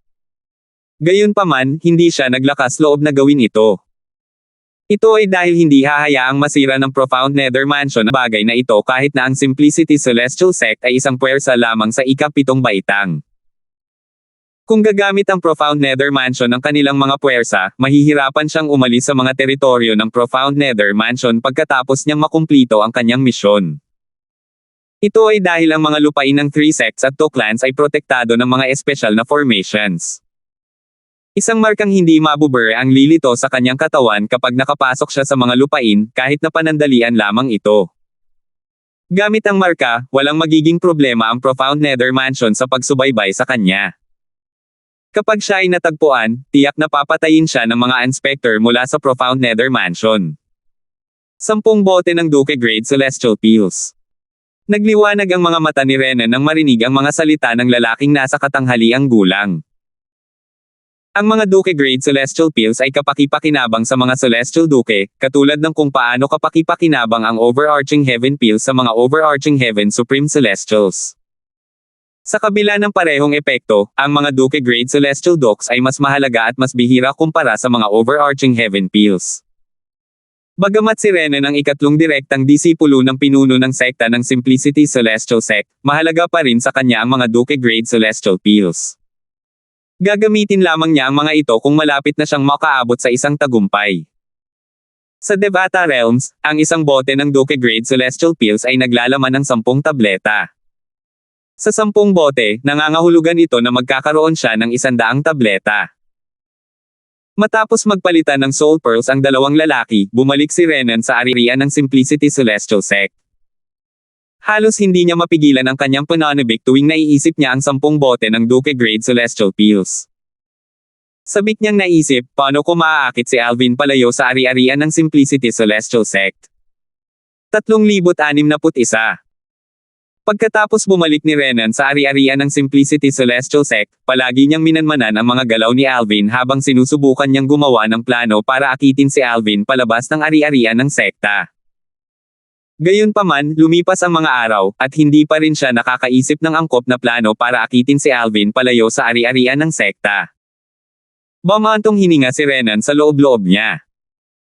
Gayunpaman, hindi siya naglakas loob na gawin ito. Ito ay dahil hindi hahayaang masira ng Profound Nether Mansion ang bagay na ito kahit na ang Simplicity Celestial Sect ay isang puwersa lamang sa ika-7 baitang. Kung gagamit ang Profound Nether Mansion ng kanilang mga puwersa, mahihirapan siyang umalis sa mga teritoryo ng Profound Nether Mansion pagkatapos niyang makumplito ang kanyang misyon. Ito ay dahil ang mga lupain ng 3 sects at 2 clans ay protektado ng mga espesyal na formations. Isang markang hindi mabubure ang lilito sa kanyang katawan kapag nakapasok siya sa mga lupain, kahit na panandalian lamang ito. Gamit ang marka, walang magiging problema ang Profound Nether Mansion sa pagsubaybay sa kanya. Kapag siya ay natagpuan, tiyak na papatayin siya ng mga inspector mula sa Profound Nether Mansion. 10 bote ng Duke Grade Celestial Pills. Nagliwanag ang mga mata ni Renan nang marinig ang mga salita ng lalaking nasa katanghaliang gulang. Ang mga Duke Grade Celestial Pills ay kapaki-pakinabang sa mga Celestial Duke, katulad ng kung paano kapaki-pakinabang ang Overarching Heaven Pills sa mga Overarching Heaven Supreme Celestials. Sa kabila ng parehong epekto, ang mga Duke Grade Celestial Docs ay mas mahalaga at mas bihira kumpara sa mga Overarching Heaven Pills. Bagamat si Renan ang ikatlong direktang disipulo ng pinuno ng sekta ng Simplicity Celestial Sect, mahalaga pa rin sa kanya ang mga Duke Grade Celestial Pills. Gagamitin lamang niya ang mga ito kung malapit na siyang makaabot sa isang tagumpay. Sa Devata Realms, ang isang bote ng Duke Grade Celestial Pills ay naglalaman ng 10 tableta. Sa 10 bote, nangangahulugan ito na magkakaroon siya ng 100 tableta. Matapos magpalitan ng Soul Pearls ang dalawang lalaki, bumalik si Renan sa ari-arian ng Simplicity Celestial Sect. Halos hindi niya mapigilan ang kanyang pananabik tuwing naiisip niya ang 10 bote ng Duke Grade Celestial Pills. Sabik niyang naisip, paano ko maaakit si Alvin palayo sa ari-arian ng Simplicity Celestial Sect? 3061. Pagkatapos bumalik ni Renan sa ari-arian ng Simplicity Celestial Sect, palagi niyang minanmanan ang mga galaw ni Alvin habang sinusubukan niyang gumawa ng plano para akitin si Alvin palabas ng ari-arian ng sekta. Gayunpaman, lumipas ang mga araw, at hindi pa rin siya nakakaisip ng angkop na plano para akitin si Alvin palayo sa ari-arian ng sekta. Bumantong hininga si Renan sa loob-loob niya.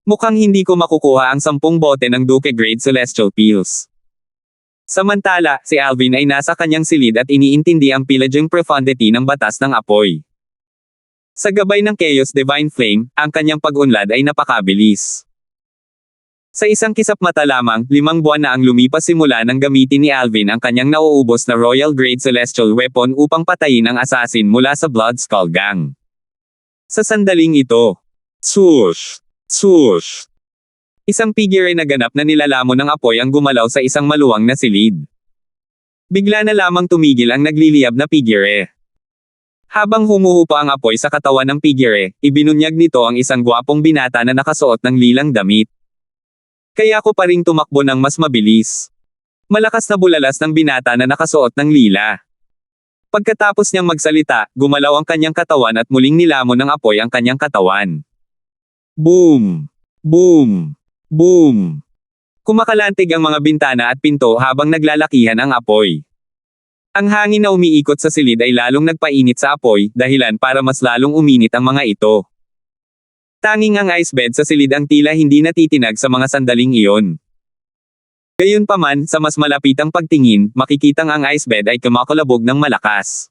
Mukhang hindi ko makukuha ang 10 bote ng Duke Grade Celestial Pills. Samantala, si Alvin ay nasa kanyang silid at iniintindi ang pillaging profundity ng batas ng apoy. Sa gabay ng Chaos Divine Flame, ang kanyang pag-unlad ay napakabilis. Sa isang kisap mata lamang, 5 buwan na ang lumipas simula nang gamitin ni Alvin ang kanyang nauubos na Royal Grade Celestial Weapon upang patayin ang assassin mula sa Blood Skull Gang. Sa sandaling ito, swoosh! Swoosh! Isang figure ay naganap na nilalamon ng apoy ang gumalaw sa isang maluwang na silid. Bigla na lamang tumigil ang nagliliyab na figure. Habang humuhupa ang apoy sa katawan ng figure, ibinunyag nito ang isang gwapong binata na nakasuot ng lilang damit. Kaya ko pa ring tumakbo ng mas mabilis. Malakas na bulalas ng binata na nakasuot ng lila. Pagkatapos niyang magsalita, gumalaw ang kanyang katawan at muling nilamon ng apoy ang kanyang katawan. Boom! Boom! Boom! Kumakalantig ang mga bintana at pinto habang naglalakihan ang apoy. Ang hangin na umiikot sa silid ay lalong nagpainit sa apoy, dahilan para mas lalong uminit ang mga ito. Tanging ang ice bed sa silid ang tila hindi natitinag sa mga sandaling iyon. Gayunpaman, sa mas malapitang pagtingin, makikitang ang ice bed ay kumakalabog ng malakas.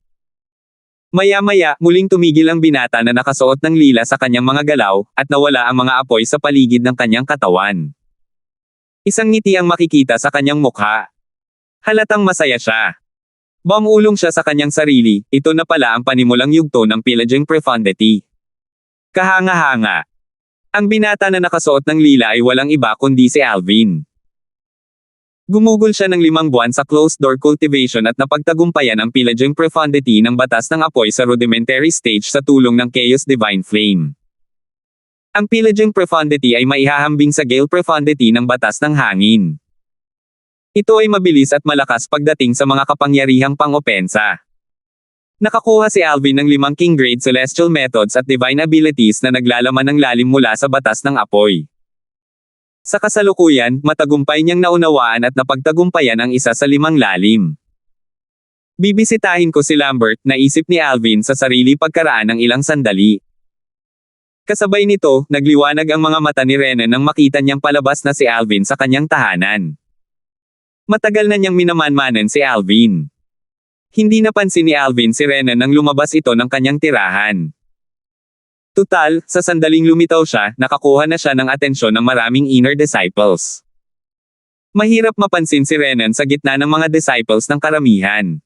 Maya-maya, muling tumigil ang binata na nakasuot ng lila sa kanyang mga galaw, at nawala ang mga apoy sa paligid ng kanyang katawan. Isang ngiti ang makikita sa kanyang mukha. Halatang masaya siya. Bumulong siya sa kanyang sarili, ito na pala ang panimulang yugto ng pillaging profundity. Kahanga-hanga. Ang binata na nakasuot ng lila ay walang iba kundi si Alvin. Gumugol siya ng 5 buwan sa closed-door cultivation at napagtagumpayan ang pillaging profundity ng batas ng apoy sa rudimentary stage sa tulong ng Chaos Divine Flame. Ang pillaging profundity ay maihahambing sa gale profundity ng batas ng hangin. Ito ay mabilis at malakas pagdating sa mga kapangyarihang pang-opensa. Nakakuha si Alvin ng 5 King Grade Celestial Methods at Divine Abilities na naglalaman ng lalim mula sa batas ng apoy. Sa kasalukuyan, matagumpay niyang naunawaan at napagtagumpayan ang isa sa 5 lalim. Bibisitahin ko si Lambert, naisip ni Alvin sa sarili pagkaraan ng ilang sandali. Kasabay nito, nagliwanag ang mga mata ni Renan nang makita niyang palabas na si Alvin sa kanyang tahanan. Matagal na niyang minamanmanan si Alvin. Hindi napansin ni Alvin si Renan nang lumabas ito ng kanyang tirahan. Tutal, sa sandaling lumitaw siya, nakakuha na siya ng atensyon ng maraming inner disciples. Mahirap mapansin si Renan sa gitna ng mga disciples ng karamihan.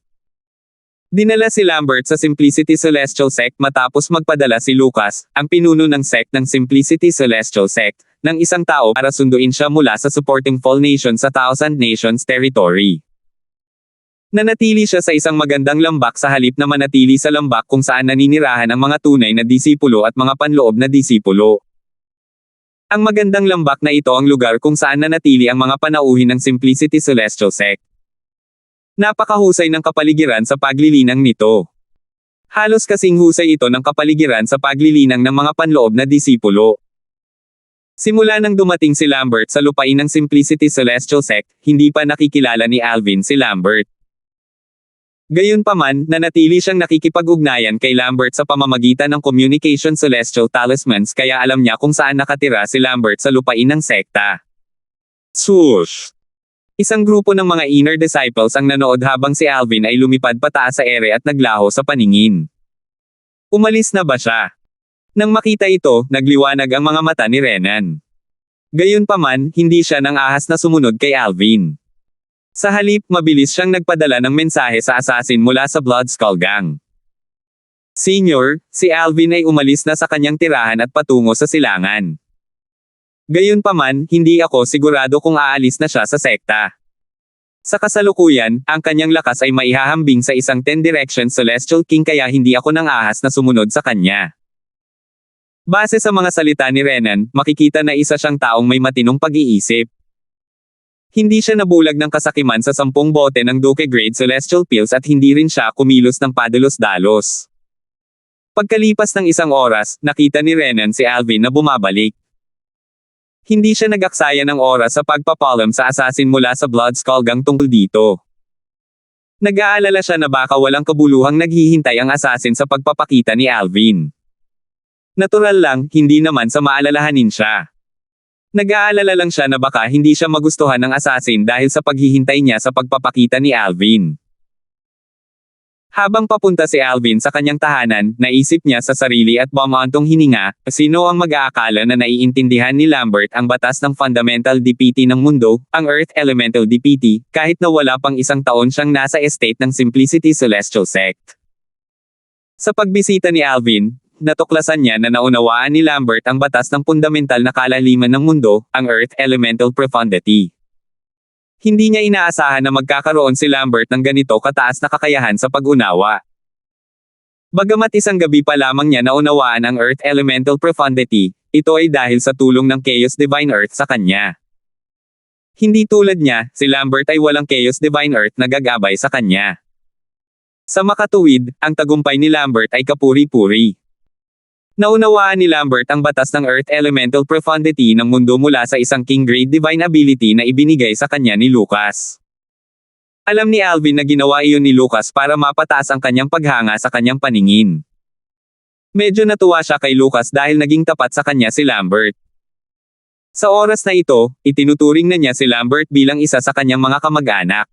Dinala si Lambert sa Simplicity Celestial Sect matapos magpadala si Lucas, ang pinuno ng sect ng Simplicity Celestial Sect, ng isang tao para sunduin siya mula sa supporting Fall Nation sa Thousand Nations territory. Nanatili siya sa isang magandang lambak sa halip na manatili sa lambak kung saan naninirahan ang mga tunay na disipulo at mga panloob na disipulo. Ang magandang lambak na ito ang lugar kung saan nanatili ang mga panauhin ng Simplicity Celestial Sect. Napakahusay ng kapaligiran sa paglilinang nito. Halos kasing husay ito ng kapaligiran sa paglilinang ng mga panloob na disipulo. Simula nang dumating si Lambert sa lupain ng Simplicity Celestial Sect, hindi pa nakikilala ni Alvin si Lambert. Gayunpaman, nanatili siyang nakikipag-ugnayan kay Lambert sa pamamagitan ng Communication Celestial Talismans kaya alam niya kung saan nakatira si Lambert sa lupain ng sekta. Swoosh! Isang grupo ng mga inner disciples ang nanood habang si Alvin ay lumipad pataas sa ere at naglaho sa paningin. Umalis na ba siya? Nang makita ito, nagliwanag ang mga mata ni Renan. Gayunpaman, hindi siya nang ahas na sumunod kay Alvin. Sa halip, mabilis siyang nagpadala ng mensahe sa assassin mula sa Blood Skull Gang. Senior, si Alvin ay umalis na sa kanyang tirahan at patungo sa silangan. Gayunpaman, hindi ako sigurado kung aalis na siya sa sekta. Sa kasalukuyan, ang kanyang lakas ay maihahambing sa isang 10 Direction Celestial King kaya hindi ako nang ahas na sumunod sa kanya. Base sa mga salita ni Renan, makikita na isa siyang taong may matinong pag-iisip. Hindi siya nabulag ng kasakiman sa 10 bote ng Duke Grade Celestial Pills at hindi rin siya kumilos ng padalos-dalos. Pagkalipas ng isang oras, nakita ni Renan si Alvin na bumabalik. Hindi siya nag-aksaya ng oras sa pagpapalam sa assassin mula sa Blood Skull Gang tungkol dito. Nag-aalala siya na baka walang kabuluhang naghihintay ang assassin sa pagpapakita ni Alvin. Natural lang, hindi naman sa maalalahanin siya. Nag-aalala lang siya na baka hindi siya magustuhan ng assassin dahil sa paghihintay niya sa pagpapakita ni Alvin. Habang papunta si Alvin sa kanyang tahanan, naisip niya sa sarili at bumaantong hininga, sino ang mag-aakala na naiintindihan ni Lambert ang batas ng Fundamental DPT ng mundo, ang Earth Elemental DPT, kahit na wala pang isang taon siyang nasa estate ng Simplicity Celestial Sect. Sa pagbisita ni Alvin, natuklasan niya na naunawaan ni Lambert ang batas ng fundamental na kalaliman ng mundo, ang Earth Elemental Profundity. Hindi niya inaasahan na magkakaroon si Lambert ng ganito kataas na kakayahan sa pag-unawa. Bagamat isang gabi pa lamang niya naunawaan ang Earth Elemental Profundity, ito ay dahil sa tulong ng Chaos Divine Earth sa kanya. Hindi tulad niya, si Lambert ay walang Chaos Divine Earth na gagabay sa kanya. Sa makatuwid, ang tagumpay ni Lambert ay kapuri-puri. Naunawaan ni Lambert ang batas ng Earth Elemental Profundity ng mundo mula sa isang King Grade Divine Ability na ibinigay sa kanya ni Lucas. Alam ni Alvin na ginawa iyon ni Lucas para mapataas ang kanyang paghanga sa kanyang paningin. Medyo natuwa siya kay Lucas dahil naging tapat sa kanya si Lambert. Sa oras na ito, itinuturing na niya si Lambert bilang isa sa kanyang mga kamag-anak.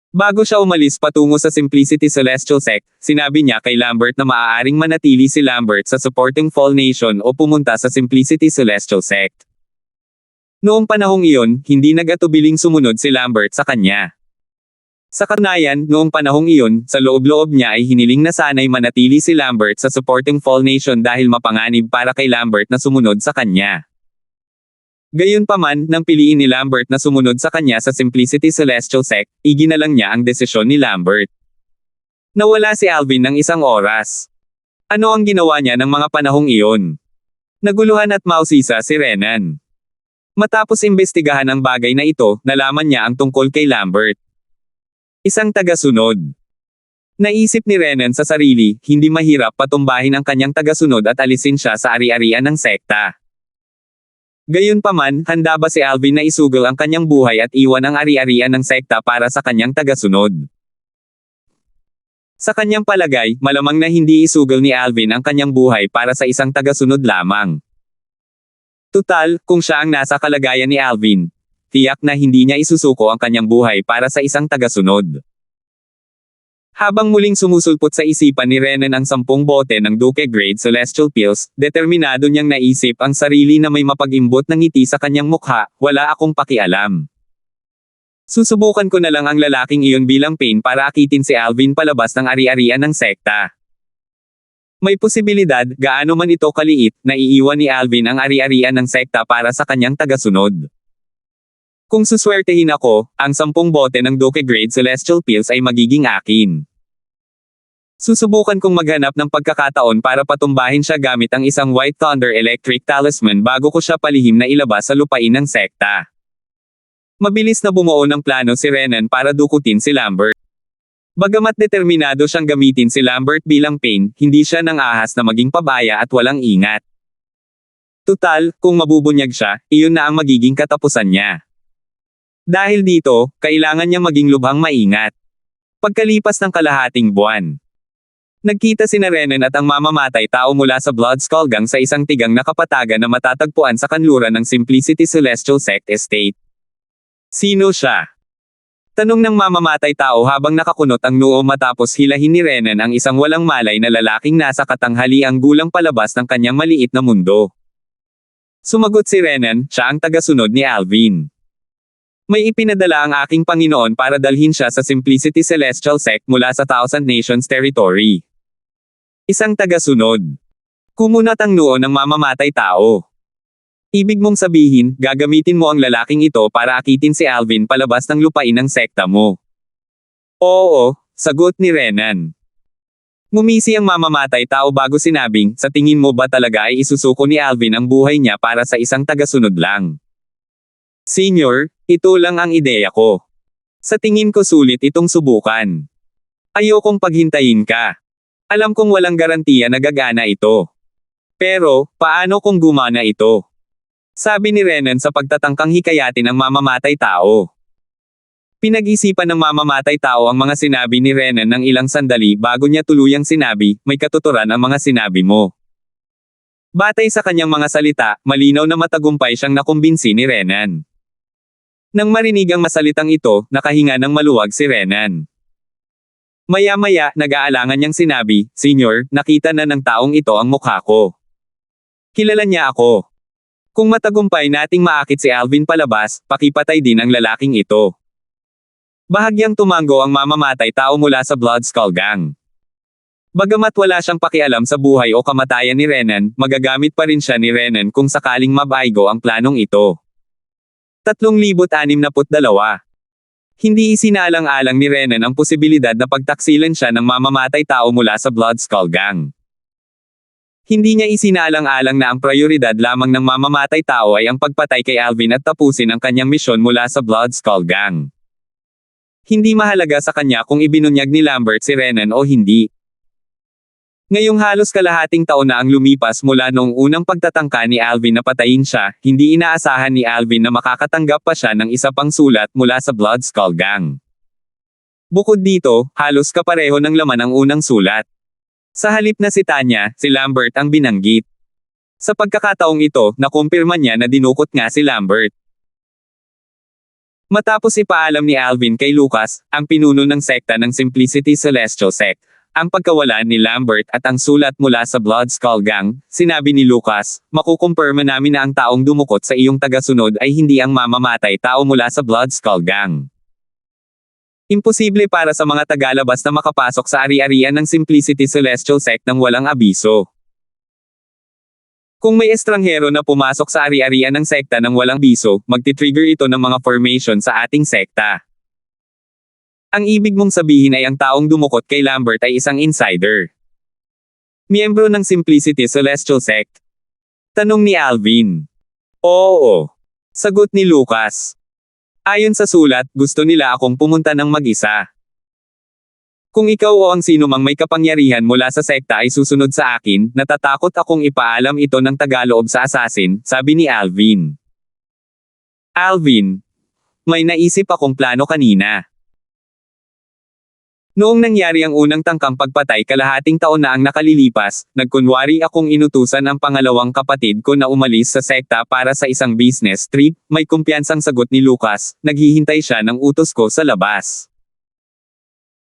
Bago siya umalis patungo sa Simplicity Celestial Sect, sinabi niya kay Lambert na maaaring manatili si Lambert sa supporting Fall Nation o pumunta sa Simplicity Celestial Sect. Noong panahong iyon, hindi nag-atubiling sumunod si Lambert sa kanya. Sa katunayan, noong panahong iyon, sa loob-loob niya ay hiniling na sana'y manatili si Lambert sa supporting Fall Nation dahil mapanganib para kay Lambert na sumunod sa kanya. Gayunpaman, nang piliin ni Lambert na sumunod sa kanya sa Simplicity Celestial Sect, iginalang niya ang desisyon ni Lambert. Nawala si Alvin ng isang oras. Ano ang ginawa niya ng mga panahong iyon? Naguluhan at mausisa si Renan. Matapos imbestigahan ang bagay na ito, nalaman niya ang tungkol kay Lambert. Isang tagasunod. Naisip ni Renan sa sarili, hindi mahirap patumbahin ang kanyang tagasunod at alisin siya sa ari-arian ng sekta. Gayunpaman, handa ba si Alvin na isugol ang kanyang buhay at iwan ang ari-arian ng sekta para sa kanyang tagasunod? Sa kanyang palagay, malamang na hindi isugol ni Alvin ang kanyang buhay para sa isang tagasunod lamang. Tutal, kung siya ang nasa kalagayan ni Alvin, tiyak na hindi niya isusuko ang kanyang buhay para sa isang tagasunod. Habang muling sumusulpot sa isipan ni Renan ang 10 bote ng Duke Grade Celestial Pills, determinado niyang naisip ang sarili na may mapag-imbot na ngiti sa kanyang mukha, wala akong pakialam. Susubukan ko na lang ang lalaking iyon bilang pain para akitin si Alvin palabas ng ari-arian ng sekta. May posibilidad, gaano man ito kaliit, na iiwan ni Alvin ang ari-arian ng sekta para sa kanyang tagasunod. Kung suswertehin ako, ang 10 bote ng Duke Grade Celestial Pills ay magiging akin. Susubukan kong maghanap ng pagkakataon para patumbahin siya gamit ang isang White Thunder Electric Talisman bago ko siya palihim na ilabas sa lupain ng sekta. Mabilis na bumuo ng plano si Renan para dukutin si Lambert. Bagamat determinado siyang gamitin si Lambert bilang pain, hindi siya nang ahas na maging pabaya at walang ingat. Tutal, kung mabubunyag siya, iyon na ang magiging katapusan niya. Dahil dito, kailangan niyang maging lubhang maingat. Pagkalipas ng kalahating buwan, nagkita sina Renan at ang mamamatay tao mula sa Blood Skull Gang sa isang tigang na kapatagan na matatagpuan sa kanluran ng Simplicity Celestial Sect Estate. Sino siya? Tanong ng mamamatay tao habang nakakunot ang noo matapos hilahin ni Renan ang isang walang malay na lalaking nasa katanghaliang gulang palabas ng kanyang maliit na mundo. Sumagot si Renan, siya ang tagasunod ni Alvin. May ipinadala ang aking Panginoon para dalhin siya sa Simplicity Celestial Sect mula sa Thousand Nations Territory. Isang tagasunod. Kumunat ang noo ng mamamatay tao. Ibig mong sabihin, gagamitin mo ang lalaking ito para akitin si Alvin palabas ng lupain ng sekta mo. Oo, sagot ni Renan. Ngumisi ang mamamatay tao bago sinabing, sa tingin mo ba talaga ay isusuko ni Alvin ang buhay niya para sa isang tagasunod lang? Senior, ito lang ang ideya ko. Sa tingin ko sulit itong subukan. Ayokong paghintayin ka. Alam kong walang garantiya na gagana ito. Pero, paano kung gumana ito? Sabi ni Renan sa pagtatangkang hikayatin ang mamamatay tao. Pinag-isipan ng mamamatay tao ang mga sinabi ni Renan ng ilang sandali bago niya tuluyang sinabi, may katuturan ang mga sinabi mo. Batay sa kanyang mga salita, malinaw na matagumpay siyang nakumbinsi ni Renan. Nang marinig ang masalitang ito, nakahinga ng maluwag si Renan. Maya-maya, nag-aalangan niyang sinabi, Senyor, nakita na ng taong ito ang mukha ko. Kilala niya ako. Kung matagumpay nating maakit si Alvin palabas, pakipatay din ang lalaking ito. Bahagyang tumango ang mamamatay tao mula sa Blood Skull Gang. Bagamat wala siyang pakialam sa buhay o kamatayan ni Renan, magagamit pa rin siya ni Renan kung sakaling mabaigo ang planong ito. 362. Hindi isinaalang-alang ni Renan ang posibilidad na pagtaksilan siya ng mamamatay tao mula sa Blood Skull Gang. Hindi niya isinaalang-alang na ang prioridad lamang ng mamamatay tao ay ang pagpatay kay Alvin at tapusin ang kanyang misyon mula sa Blood Skull Gang. Hindi mahalaga sa kanya kung ibinunyag ni Lambert si Renan o hindi. Ngayong halos kalahating taon na ang lumipas mula noong unang pagtatangka ni Alvin na patayin siya, hindi inaasahan ni Alvin na makakatanggap pa siya ng isa pang sulat mula sa Blood Skull Gang. Bukod dito, halos kapareho ng laman ang unang sulat. Sa halip na si Tanya, si Lambert ang binanggit. Sa pagkakataong ito, nakumpirma niya na dinukot nga si Lambert. Matapos ipaalam ni Alvin kay Lucas, ang pinuno ng sekta ng Simplicity Celestial Sect, ang pagkawala ni Lambert at ang sulat mula sa Blood Skull Gang, sinabi ni Lucas, makukumpirma namin na ang taong dumukot sa iyong tagasunod ay hindi ang mamamatay tao mula sa Blood Skull Gang. Imposible para sa mga tagalabas na makapasok sa ari-arian ng Simplicity Celestial Sect nang walang abiso. Kung may estranghero na pumasok sa ari-arian ng sekta nang walang abiso, magti-trigger ito ng mga formation sa ating sekta. Ang ibig mong sabihin ay ang taong dumukot kay Lambert ay isang insider. Miyembro ng Simplicity Celestial Sect? Tanong ni Alvin. Oo. Sagot ni Lucas. Ayon sa sulat, gusto nila akong pumunta ng mag-isa. Kung ikaw o ang sino mang may kapangyarihan mula sa sekta ay susunod sa akin, natatakot akong ipaalam ito ng tagaloob sa assassin, sabi ni Alvin. Alvin, may naisip akong plano kanina. Noong nangyari ang unang tangkang pagpatay kalahating taon na ang nakalilipas, nagkunwari akong inutusan ang pangalawang kapatid ko na umalis sa sekta para sa isang business trip, may kumpiyansang sagot ni Lucas, naghihintay siya ng utos ko sa labas.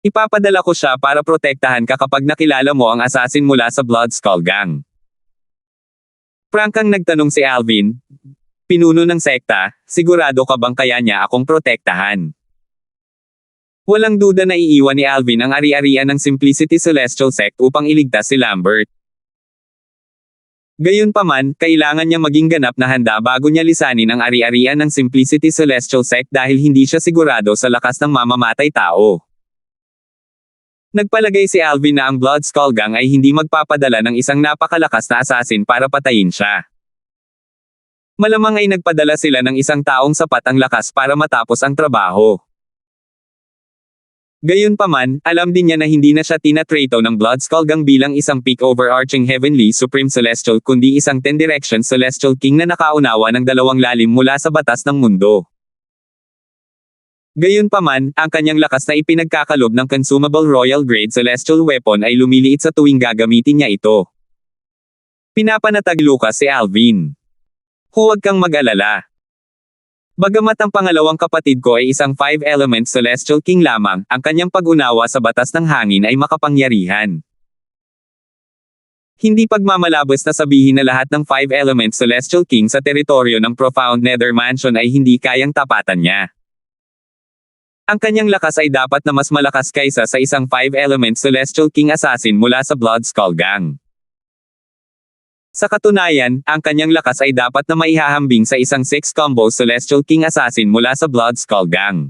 Ipapadala ko siya para protektahan ka kapag nakilala mo ang assassin mula sa Blood Skull Gang. Prangkang nagtanong si Alvin, pinuno ng sekta, sigurado ka bang kaya niya akong protektahan? Walang duda na iiwan ni Alvin ang ari-arian ng Simplicity Celestial Sect upang iligtas si Lambert. Gayunpaman, kailangan niya maging ganap na handa bago niya lisanin ang ari-arian ng Simplicity Celestial Sect dahil hindi siya sigurado sa lakas ng mamamatay tao. Nagpalagay si Alvin na ang Blood Skull Gang ay hindi magpapadala ng isang napakalakas na assassin para patayin siya. Malamang ay nagpadala sila ng isang taong sapat ang lakas para matapos ang trabaho. Gayunpaman, alam din niya na hindi na siya tinatrato ng Blood Skull Gang bilang isang peak overarching Heavenly Supreme Celestial kundi isang 10 Direction Celestial King na nakaunawa ng dalawang lalim mula sa batas ng mundo. Gayunpaman, ang kanyang lakas na ipinagkakalob ng Consumable Royal Grade Celestial Weapon ay lumiliit sa tuwing gagamitin niya ito. Pinapanatag Lucas si Alvin. Huwag kang mag-alala. Bagamat ang pangalawang kapatid ko ay isang 5-element Celestial King lamang, ang kanyang pag-unawa sa batas ng hangin ay makapangyarihan. Hindi pagmamalabos na sabihin na lahat ng 5-element Celestial King sa teritoryo ng Profound Nether Mansion ay hindi kayang tapatan niya. Ang kanyang lakas ay dapat na mas malakas kaysa sa isang 5-element Celestial King assassin mula sa Blood Skull Gang. Sa katunayan, ang kanyang lakas ay dapat na maihahambing sa isang 6-combo Celestial King assassin mula sa Blood Skull Gang.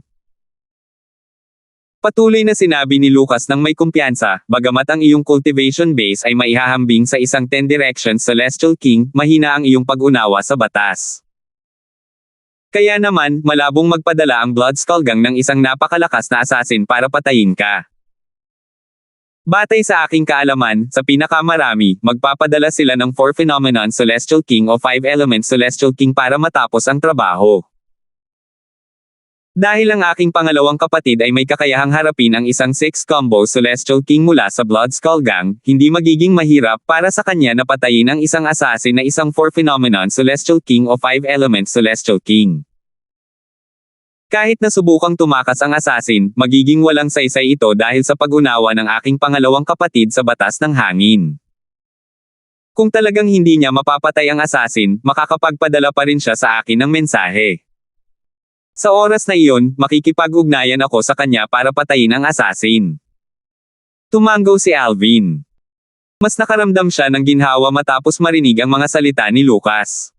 Patuloy na sinabi ni Lucas ng may kumpiyansa, bagamat ang iyong cultivation base ay maihahambing sa isang 10 Direction Celestial King, mahina ang iyong pag-unawa sa batas. Kaya naman, malabong magpadala ang Blood Skull Gang ng isang napakalakas na assassin para patayin ka. Batay sa aking kaalaman, sa pinakamarami, magpapadala sila ng 4 Phenomenon Celestial King o 5-element Celestial King para matapos ang trabaho. Dahil ang aking pangalawang kapatid ay may kakayahang harapin ang isang 6-combo Celestial King mula sa Blood Skull Gang, hindi magiging mahirap para sa kanya na patayin ang isang assassin na isang 4 Phenomenon Celestial King o 5-element Celestial King. Kahit na subukang tumakas ang assassin, magiging walang saysay ito dahil sa pag-unawa ng aking pangalawang kapatid sa batas ng hangin. Kung talagang hindi niya mapapatay ang assassin, makakapagpadala pa rin siya sa akin ng mensahe. Sa oras na iyon, makikipag-ugnayan ako sa kanya para patayin ang assassin. Tumango si Alvin. Mas nakaramdam siya ng ginhawa matapos marinig ang mga salita ni Lucas.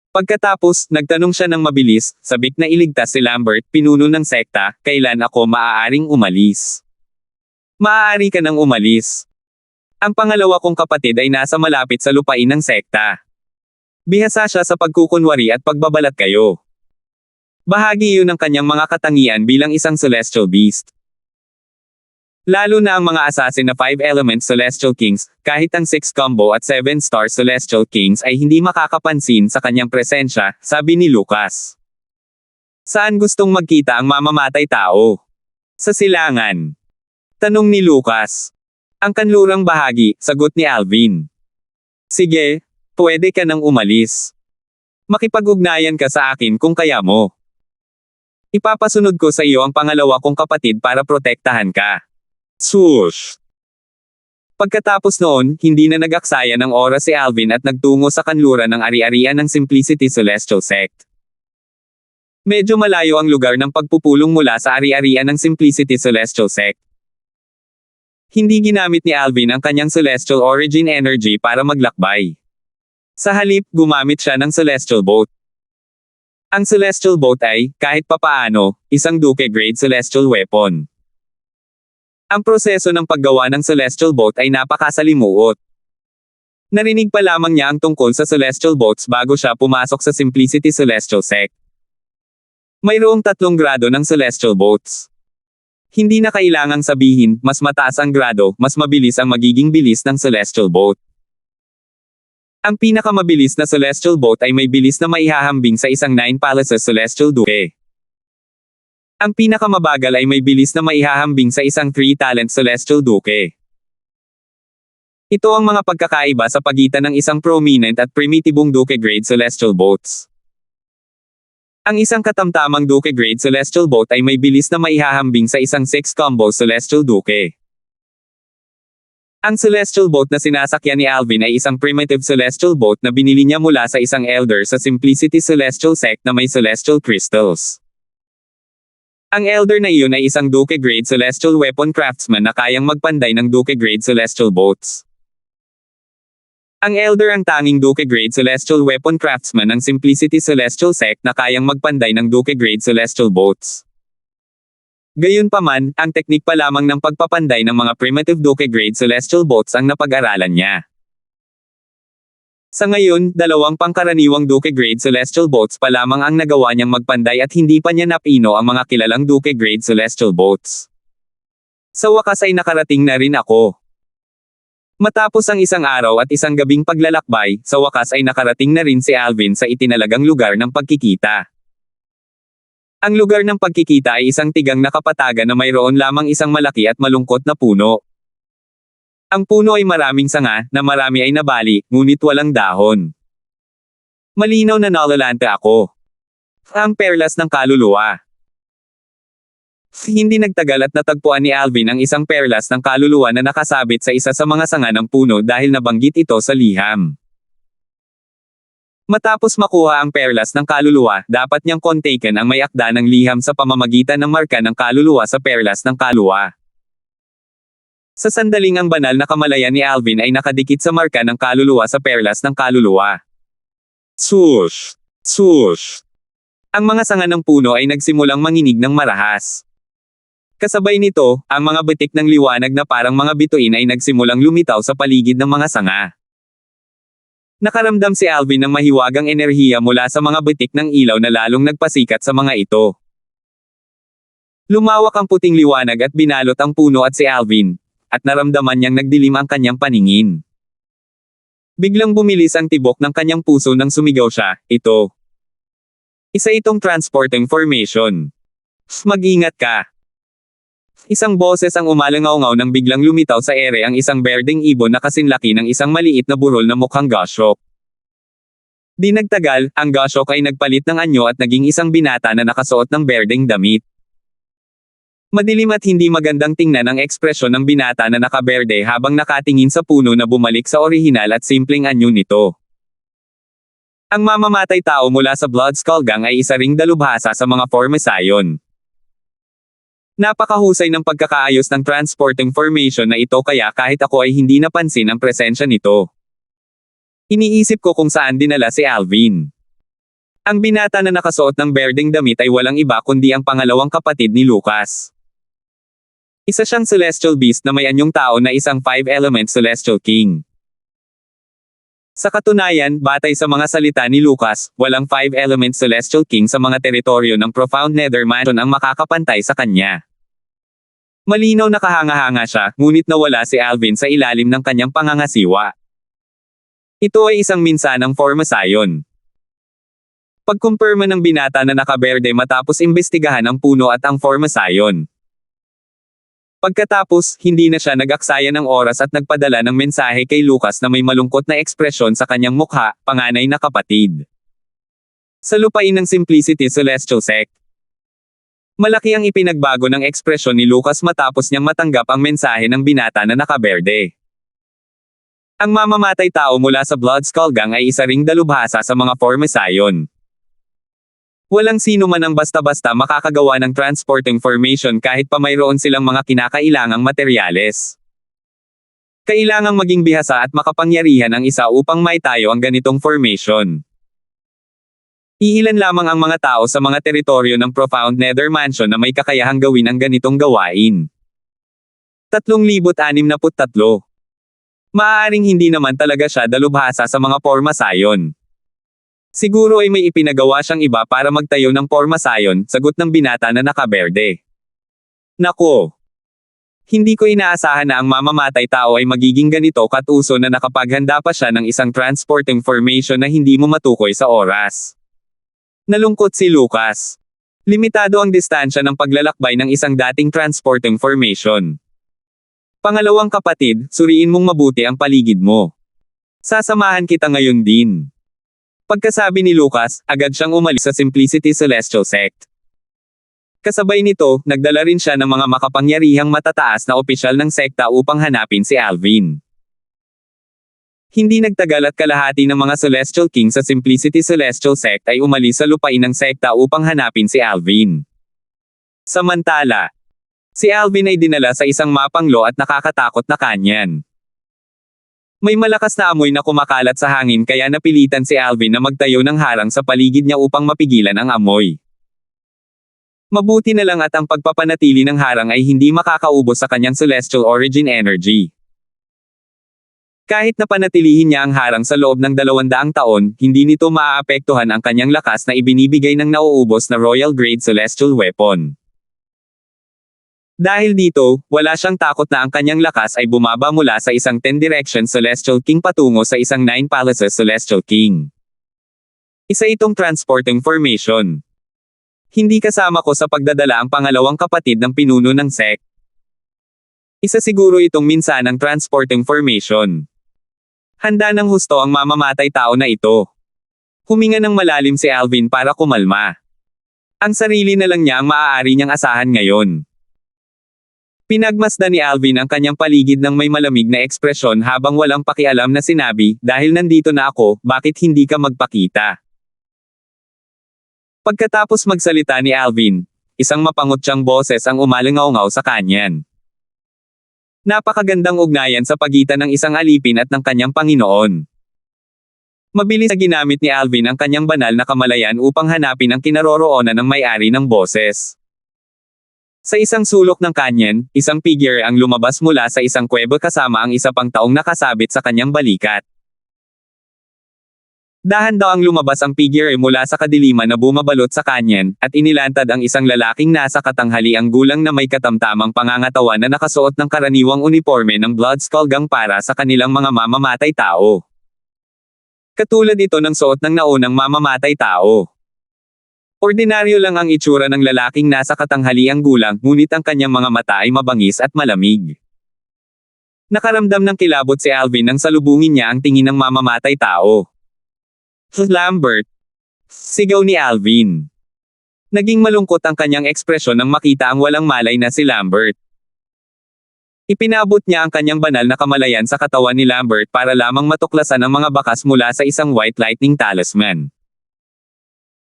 Pagkatapos, nagtanong siya ng mabilis, sabik na iligtas si Lambert, pinuno ng sekta, kailan ako maaaring umalis? Maaari ka nang umalis. Ang pangalawa kong kapatid ay nasa malapit sa lupain ng sekta. Bihasa siya sa pagkukunwari at pagbabalat kayo. Bahagi iyon ng kanyang mga katangian bilang isang celestial beast. Lalo na ang mga assassin na 5-element Celestial Kings, kahit ang 6-combo at 7-star Celestial Kings ay hindi makakapansin sa kanyang presensya, sabi ni Lucas. Saan gustong magkita ang mamamatay tao? Sa silangan. Tanong ni Lucas. Ang kanlurang bahagi, sagot ni Alvin. Sige, pwede ka nang umalis. Makipag-ugnayan ka sa akin kung kaya mo. Ipapasunod ko sa iyo ang pangalawa kong kapatid para protektahan ka. Swoosh! Pagkatapos noon, hindi na nag-aksaya ng oras si Alvin at nagtungo sa kanluran ng ari-arian ng Simplicity Celestial Sect. Medyo malayo ang lugar ng pagpupulong mula sa ari-arian ng Simplicity Celestial Sect. Hindi ginamit ni Alvin ang kanyang Celestial Origin Energy para maglakbay. Sa halip, gumamit siya ng Celestial Boat. Ang Celestial Boat ay, kahit papaano, isang Duke-grade Celestial Weapon. Ang proseso ng paggawa ng Celestial Boat ay napakasalimuot. Narinig pa lamang niya ang tungkol sa Celestial Boats bago siya pumasok sa Simplicity Celestial Sect. Mayroong 3 grado ng Celestial Boats. Hindi na kailangang sabihin, mas mataas ang grado, mas mabilis ang magiging bilis ng celestial boat. Ang pinakamabilis na celestial boat ay may bilis na maihahambing sa isang 9 palaces celestial duke. Ang pinakamabagal ay may bilis na maihahambing sa isang 3 talent celestial duke. Ito ang mga pagkakaiba sa pagitan ng isang prominent at primitibong duke grade celestial boats. Ang isang katamtamang duke grade celestial boat ay may bilis na maihahambing sa isang 6 combo celestial duke. Ang celestial boat na sinasakyan ni Alvin ay isang primitive celestial boat na binili niya mula sa isang elder sa Simplicity Celestial Sect na may celestial crystals. Ang elder na iyon ay isang duke grade celestial weapon craftsman na kayang magpanday ng duke grade celestial boats. Ang elder ang tanging duke grade celestial weapon craftsman ng Simplicity Celestial Sect na kayang magpanday ng duke grade celestial boats. Gayunpaman, ang teknik pa lamang ng pagpapanday ng mga primitive duke grade celestial boats ang napag-aralan niya. Sa ngayon, 2 pangkaraniwang duke grade celestial boats pa lamang ang nagawa niyang magpanday at hindi pa niya napino ang mga kilalang duke grade celestial boats. Sa wakas ay nakarating na rin ako. Matapos ang isang araw at isang gabing paglalakbay, sa wakas ay nakarating na rin si Alvin sa itinalagang lugar ng pagkikita. Ang lugar ng pagkikita ay isang tigang na kapatagan na mayroon lamang isang malaki at malungkot na puno. Ang puno ay maraming sanga, na marami ay nabali, ngunit walang dahon. Malinaw na nalalante ako. Ang perlas ng kaluluwa. Hindi nagtagal at natagpuan ni Alvin ang isang perlas ng kaluluwa na nakasabit sa isa sa mga sanga ng puno dahil nabanggit ito sa liham. Matapos makuha ang perlas ng kaluluwa, dapat niyang kontaken ang may akda ng liham sa pamamagitan ng marka ng kaluluwa sa perlas ng kaluluwa. Sa sandaling ang banal na kamalayan ni Alvin ay nakadikit sa marka ng kaluluwa sa perlas ng kaluluwa. Swoosh! Swoosh! Ang mga sanga ng puno ay nagsimulang manginig ng marahas. Kasabay nito, ang mga bitik ng liwanag na parang mga bituin ay nagsimulang lumitaw sa paligid ng mga sanga. Nakaramdam si Alvin ng mahiwagang enerhiya mula sa mga bitik ng ilaw na lalong nagpasikat sa mga ito. Lumawak ang puting liwanag at binalot ang puno at si Alvin, at naramdaman niyang nagdilim ang kanyang paningin. Biglang bumilis ang tibok ng kanyang puso nang sumigaw siya, ito. Isa itong transporting formation. Mag-ingat ka. Isang boses ang umalangaw-ngaw nang biglang lumitaw sa ere ang isang berdeng ibon na kasinlaki ng isang maliit na burol na mukhang goshawk. Di nagtagal, ang goshawk ay nagpalit ng anyo at naging isang binata na nakasuot ng berdeng damit. Madilim at hindi magandang tingnan ang ekspresyon ng binata na nakaberde habang nakatingin sa puno na bumalik sa orihinal at simpleng anyo nito. Ang mamamatay tao mula sa Blood Skull Gang ay isa ring dalubhasa sa mga Formosayon. Napakahusay ng pagkakaayos ng transporting formation na ito kaya kahit ako ay hindi napansin ang presensya nito. Iniisip ko kung saan dinala si Alvin. Ang binata na nakasuot ng berdeng damit ay walang iba kundi ang pangalawang kapatid ni Lucas. Isa siyang celestial beast na may anyong tao na isang 5-element celestial king. Sa katunayan, batay sa mga salita ni Lucas, walang 5-element celestial king sa mga teritoryo ng Profound Nether Mansion ang makakapantay sa kanya. Malinaw na kahanga-hanga siya, ngunit nawala si Alvin sa ilalim ng kanyang pangangasiwa. Ito ay isang minsanang Formosayon. Pagkumpirma ng binata na nakaberde matapos imbestigahan ang puno at ang Formosayon. Pagkatapos, hindi na siya nag-aksaya ng oras at nagpadala ng mensahe kay Lucas na may malungkot na ekspresyon sa kanyang mukha, panganay na kapatid. Sa lupain ng Simplicity Celestial Sect. Malaki ang ipinagbago ng ekspresyon ni Lucas matapos niyang matanggap ang mensahe ng binata na nakaberde. Ang mamamatay tao mula sa Blood Skull Gang ay isa ring dalubhasa sa mga Formosayon. Walang sino man ang basta-basta makakagawa ng transporting formation kahit pa mayroon silang mga kinakailangang materyales. Kailangang maging bihasa at makapangyarihan ang isa upang maitayo ang ganitong formation. Iilan lamang ang mga tao sa mga teritoryo ng Profound Nether Mansion na may kakayahang gawin ang ganitong gawain. 3,063. Maaaring hindi naman talaga siya dalubhasa sa mga Formosayon. Siguro ay may ipinagawa siyang iba para magtayo ng Formosayon, sagot ng binata na nakaberde. Nako! Hindi ko inaasahan na ang mamamatay tao ay magiging ganito katuso na nakapaghanda pa siya ng isang transport information na hindi mo matukoy sa oras. Nalungkot si Lucas. Limitado ang distansya ng paglalakbay ng isang dating transport information. Pangalawang kapatid, suriin mong mabuti ang paligid mo. Sasamahan kita ngayon din. Pagkasabi ni Lucas, agad siyang umalis sa Simplicity Celestial Sect. Kasabay nito, nagdala rin siya ng mga makapangyarihang matataas na opisyal ng sekta upang hanapin si Alvin. Hindi nagtagal at kalahati ng mga Celestial King sa Simplicity Celestial Sect ay umalis sa lupain ng sekta upang hanapin si Alvin. Samantala, si Alvin ay dinala sa isang mapanglo at nakakatakot na kanyan. May malakas na amoy na kumakalat sa hangin kaya napilitan si Alvin na magtayo ng harang sa paligid niya upang mapigilan ang amoy. Mabuti na lang at ang pagpapanatili ng harang ay hindi makakaubos sa kanyang celestial origin energy. Kahit na panatilihin niya ang harang sa loob ng 200 taon, hindi nito maaapektuhan ang kanyang lakas na ibinibigay ng nauubos na Royal Grade Celestial Weapon. Dahil dito, wala siyang takot na ang kanyang lakas ay bumaba mula sa isang 10 Direction Celestial King patungo sa isang 9 Palaces Celestial King. Isa itong transport information. Hindi kasama ko sa pagdadala ang pangalawang kapatid ng pinuno ng sect. Isa siguro itong minsanang transport information. Handa ng husto ang mamamatay tao na ito. Huminga ng malalim si Alvin para kumalma. Ang sarili na lang niya ang maaari niyang asahan ngayon. Pinagmasdan ni Alvin ang kanyang paligid ng may malamig na ekspresyon habang walang pakialam na sinabi, dahil nandito na ako, bakit hindi ka magpakita? Pagkatapos magsalita ni Alvin, isang mapangutyang boses ang umalingaw-ngaw sa kanyan. Napakagandang ugnayan sa pagitan ng isang alipin at ng kanyang Panginoon. Mabilis na ginamit ni Alvin ang kanyang banal na kamalayan upang hanapin ang kinaroroonan ng may-ari ng boses. Sa isang sulok ng kanyan, isang figure ang lumabas mula sa isang kuweba kasama ang isa pang taong nakasabit sa kanyang balikat. Dahan-daw ang lumabas ang figure mula sa kadiliman na bumabalot sa kanyan, at inilantad ang isang lalaking nasa katanghaliang gulang na may katamtamang pangangatawan na nakasuot ng karaniwang uniforme ng Blood Skull Gang para sa kanilang mga mamamatay tao. Katulad ito ng suot ng naunang mamamatay tao. Ordinaryo lang ang itsura ng lalaking nasa katanghaliang gulang, ngunit ang kanyang mga mata ay mabangis at malamig. Nakaramdam ng kilabot si Alvin nang salubungin niya ang tingin ng mamamatay tao. Lambert! Sigaw ni Alvin. Naging malungkot ang kanyang ekspresyon nang makita ang walang malay na si Lambert. Ipinabot niya ang kanyang banal na kamalayan sa katawan ni Lambert para lamang matuklasan ang mga bakas mula sa isang White Lightning Talisman.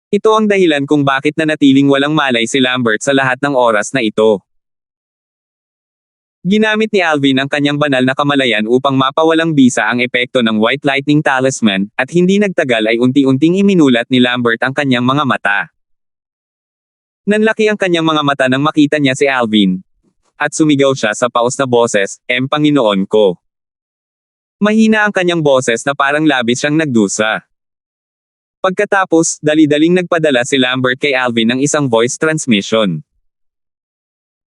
Ito ang dahilan kung bakit nanatiling walang malay si Lambert sa lahat ng oras na ito. Ginamit ni Alvin ang kanyang banal na kamalayan upang mapawalang bisa ang epekto ng White Lightning Talisman, at hindi nagtagal ay unti-unting iminulat ni Lambert ang kanyang mga mata. Nanlaki ang kanyang mga mata nang makita niya si Alvin. At sumigaw siya sa paos na boses, Panginoon ko. Mahina ang kanyang boses na parang labis siyang nagdusa. Pagkatapos, dali-daling nagpadala si Lambert kay Alvin ng isang voice transmission.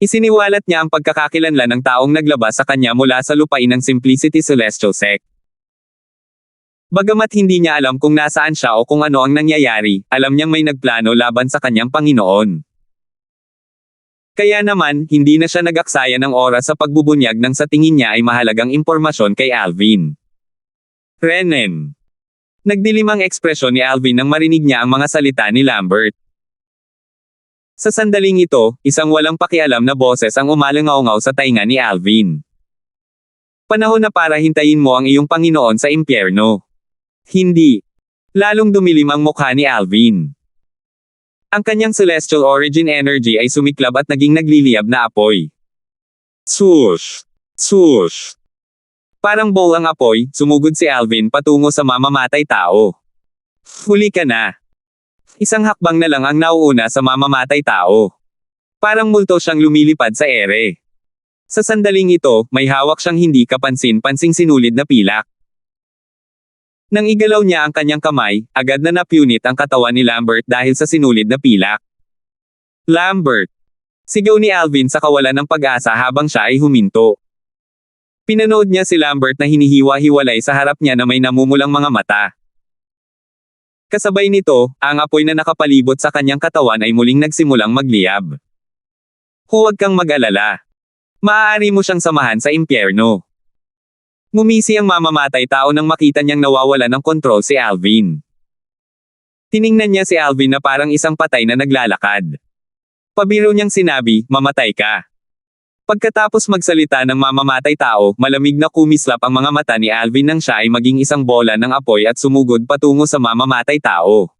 Isiniwalat niya ang pagkakakilanlan ng taong naglabas sa kanya mula sa lupain ng Simplicity Celestial Sect. Bagamat hindi niya alam kung nasaan siya o kung ano ang nangyayari, alam niyang may nagplano laban sa kanyang Panginoon. Kaya naman, hindi na siya nag-aksaya ng oras sa pagbubunyag ng sa tingin niya ay mahalagang impormasyon kay Alvin. Rennen. Nagdilim ang ekspresyon ni Alvin nang marinig niya ang mga salita ni Lambert. Sa sandaling ito, isang walang pakialam na boses ang umalingaw-ngaw sa tainga ni Alvin. Panahon na para hintayin mo ang iyong Panginoon sa impyerno. Hindi. Lalong dumilim ang mukha ni Alvin. Ang kanyang celestial origin energy ay sumiklab at naging nagliliyab na apoy. Swoosh! Swoosh! Parang bowl ang apoy, sumugod si Alvin patungo sa mamamatay tao. Huli ka na. Isang hakbang na lang ang nauuna sa mamamatay tao. Parang multo siyang lumilipad sa ere. Sa sandaling ito, may hawak siyang hindi kapansin-pansing sinulid na pilak. Nang igalaw niya ang kanyang kamay, agad na napunit ang katawan ni Lambert dahil sa sinulid na pilak. Lambert! Sigaw ni Alvin sa kawalan ng pag-asa habang siya ay huminto. Pinanood niya si Lambert na hinihiwa-hiwalay sa harap niya na may namumulang mga mata. Kasabay nito, ang apoy na nakapalibot sa kanyang katawan ay muling nagsimulang magliyab. Huwag kang mag-alala. Maaari mo siyang samahan sa impyerno. Ngumisi ang mamamatay tao nang makita niyang nawawala ng kontrol si Alvin. Tiningnan niya si Alvin na parang isang patay na naglalakad. Pabiro niyang sinabi, mamatay ka. Pagkatapos magsalita ng mamamatay tao, malamig na kumislap ang mga mata ni Alvin nang siya ay maging isang bola ng apoy at sumugod patungo sa mamamatay tao.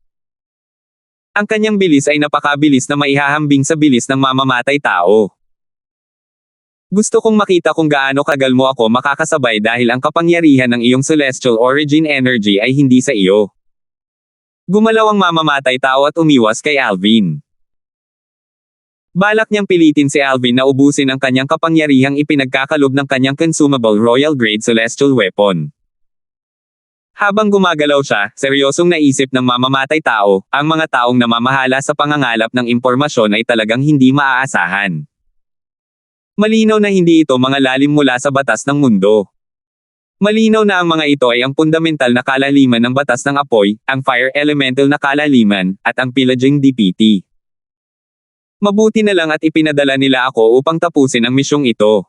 Ang kanyang bilis ay napakabilis na maihahambing sa bilis ng mamamatay tao. Gusto kong makita kung gaano kagal mo ako makakasabay dahil ang kapangyarihan ng iyong celestial origin energy ay hindi sa iyo. Gumalaw ang mamamatay tao at umiwas kay Alvin. Balak niyang pilitin si Alvin na ubusin ang kanyang kapangyarihang ipinagkakalob ng kanyang consumable royal grade celestial weapon. Habang gumagalaw siya, seryosong naisip ng mamamatay tao, ang mga taong namamahala sa pangangalap ng impormasyon ay talagang hindi maaasahan. Malinaw na hindi ito mga lalim mula sa batas ng mundo. Malinaw na ang mga ito ay ang fundamental na kalaliman ng batas ng apoy, ang fire elemental na kalaliman, at ang pillaging DPT. Mabuti na lang at ipinadala nila ako upang tapusin ang misyong ito.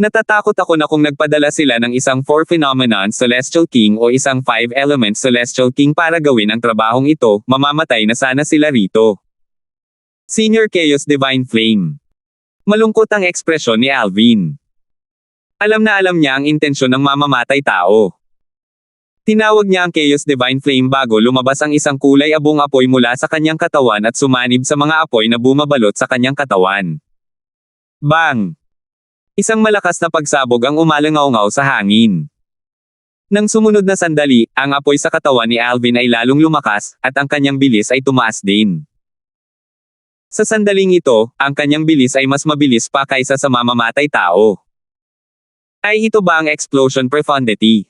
Natatakot ako na kung nagpadala sila ng isang 4 phenomenon Celestial King o isang 5 element Celestial King para gawin ang trabahong ito, mamamatay na sana sila rito. Senior Chaos Divine Flame. Malungkot ang ekspresyon ni Alvin. Alam na alam niya ang intensyon ng mamamatay tao. Tinawag niya ang Chaos Divine Flame bago lumabas ang isang kulay abong apoy mula sa kanyang katawan at sumanib sa mga apoy na bumabalot sa kanyang katawan. Bang! Isang malakas na pagsabog ang umalangaw-ngaw sa hangin. Nang sumunod na sandali, ang apoy sa katawan ni Alvin ay lalong lumakas, at ang kanyang bilis ay tumaas din. Sa sandaling ito, ang kanyang bilis ay mas mabilis pa kaysa sa mamamatay tao. Ay ito ba ang explosion profundity?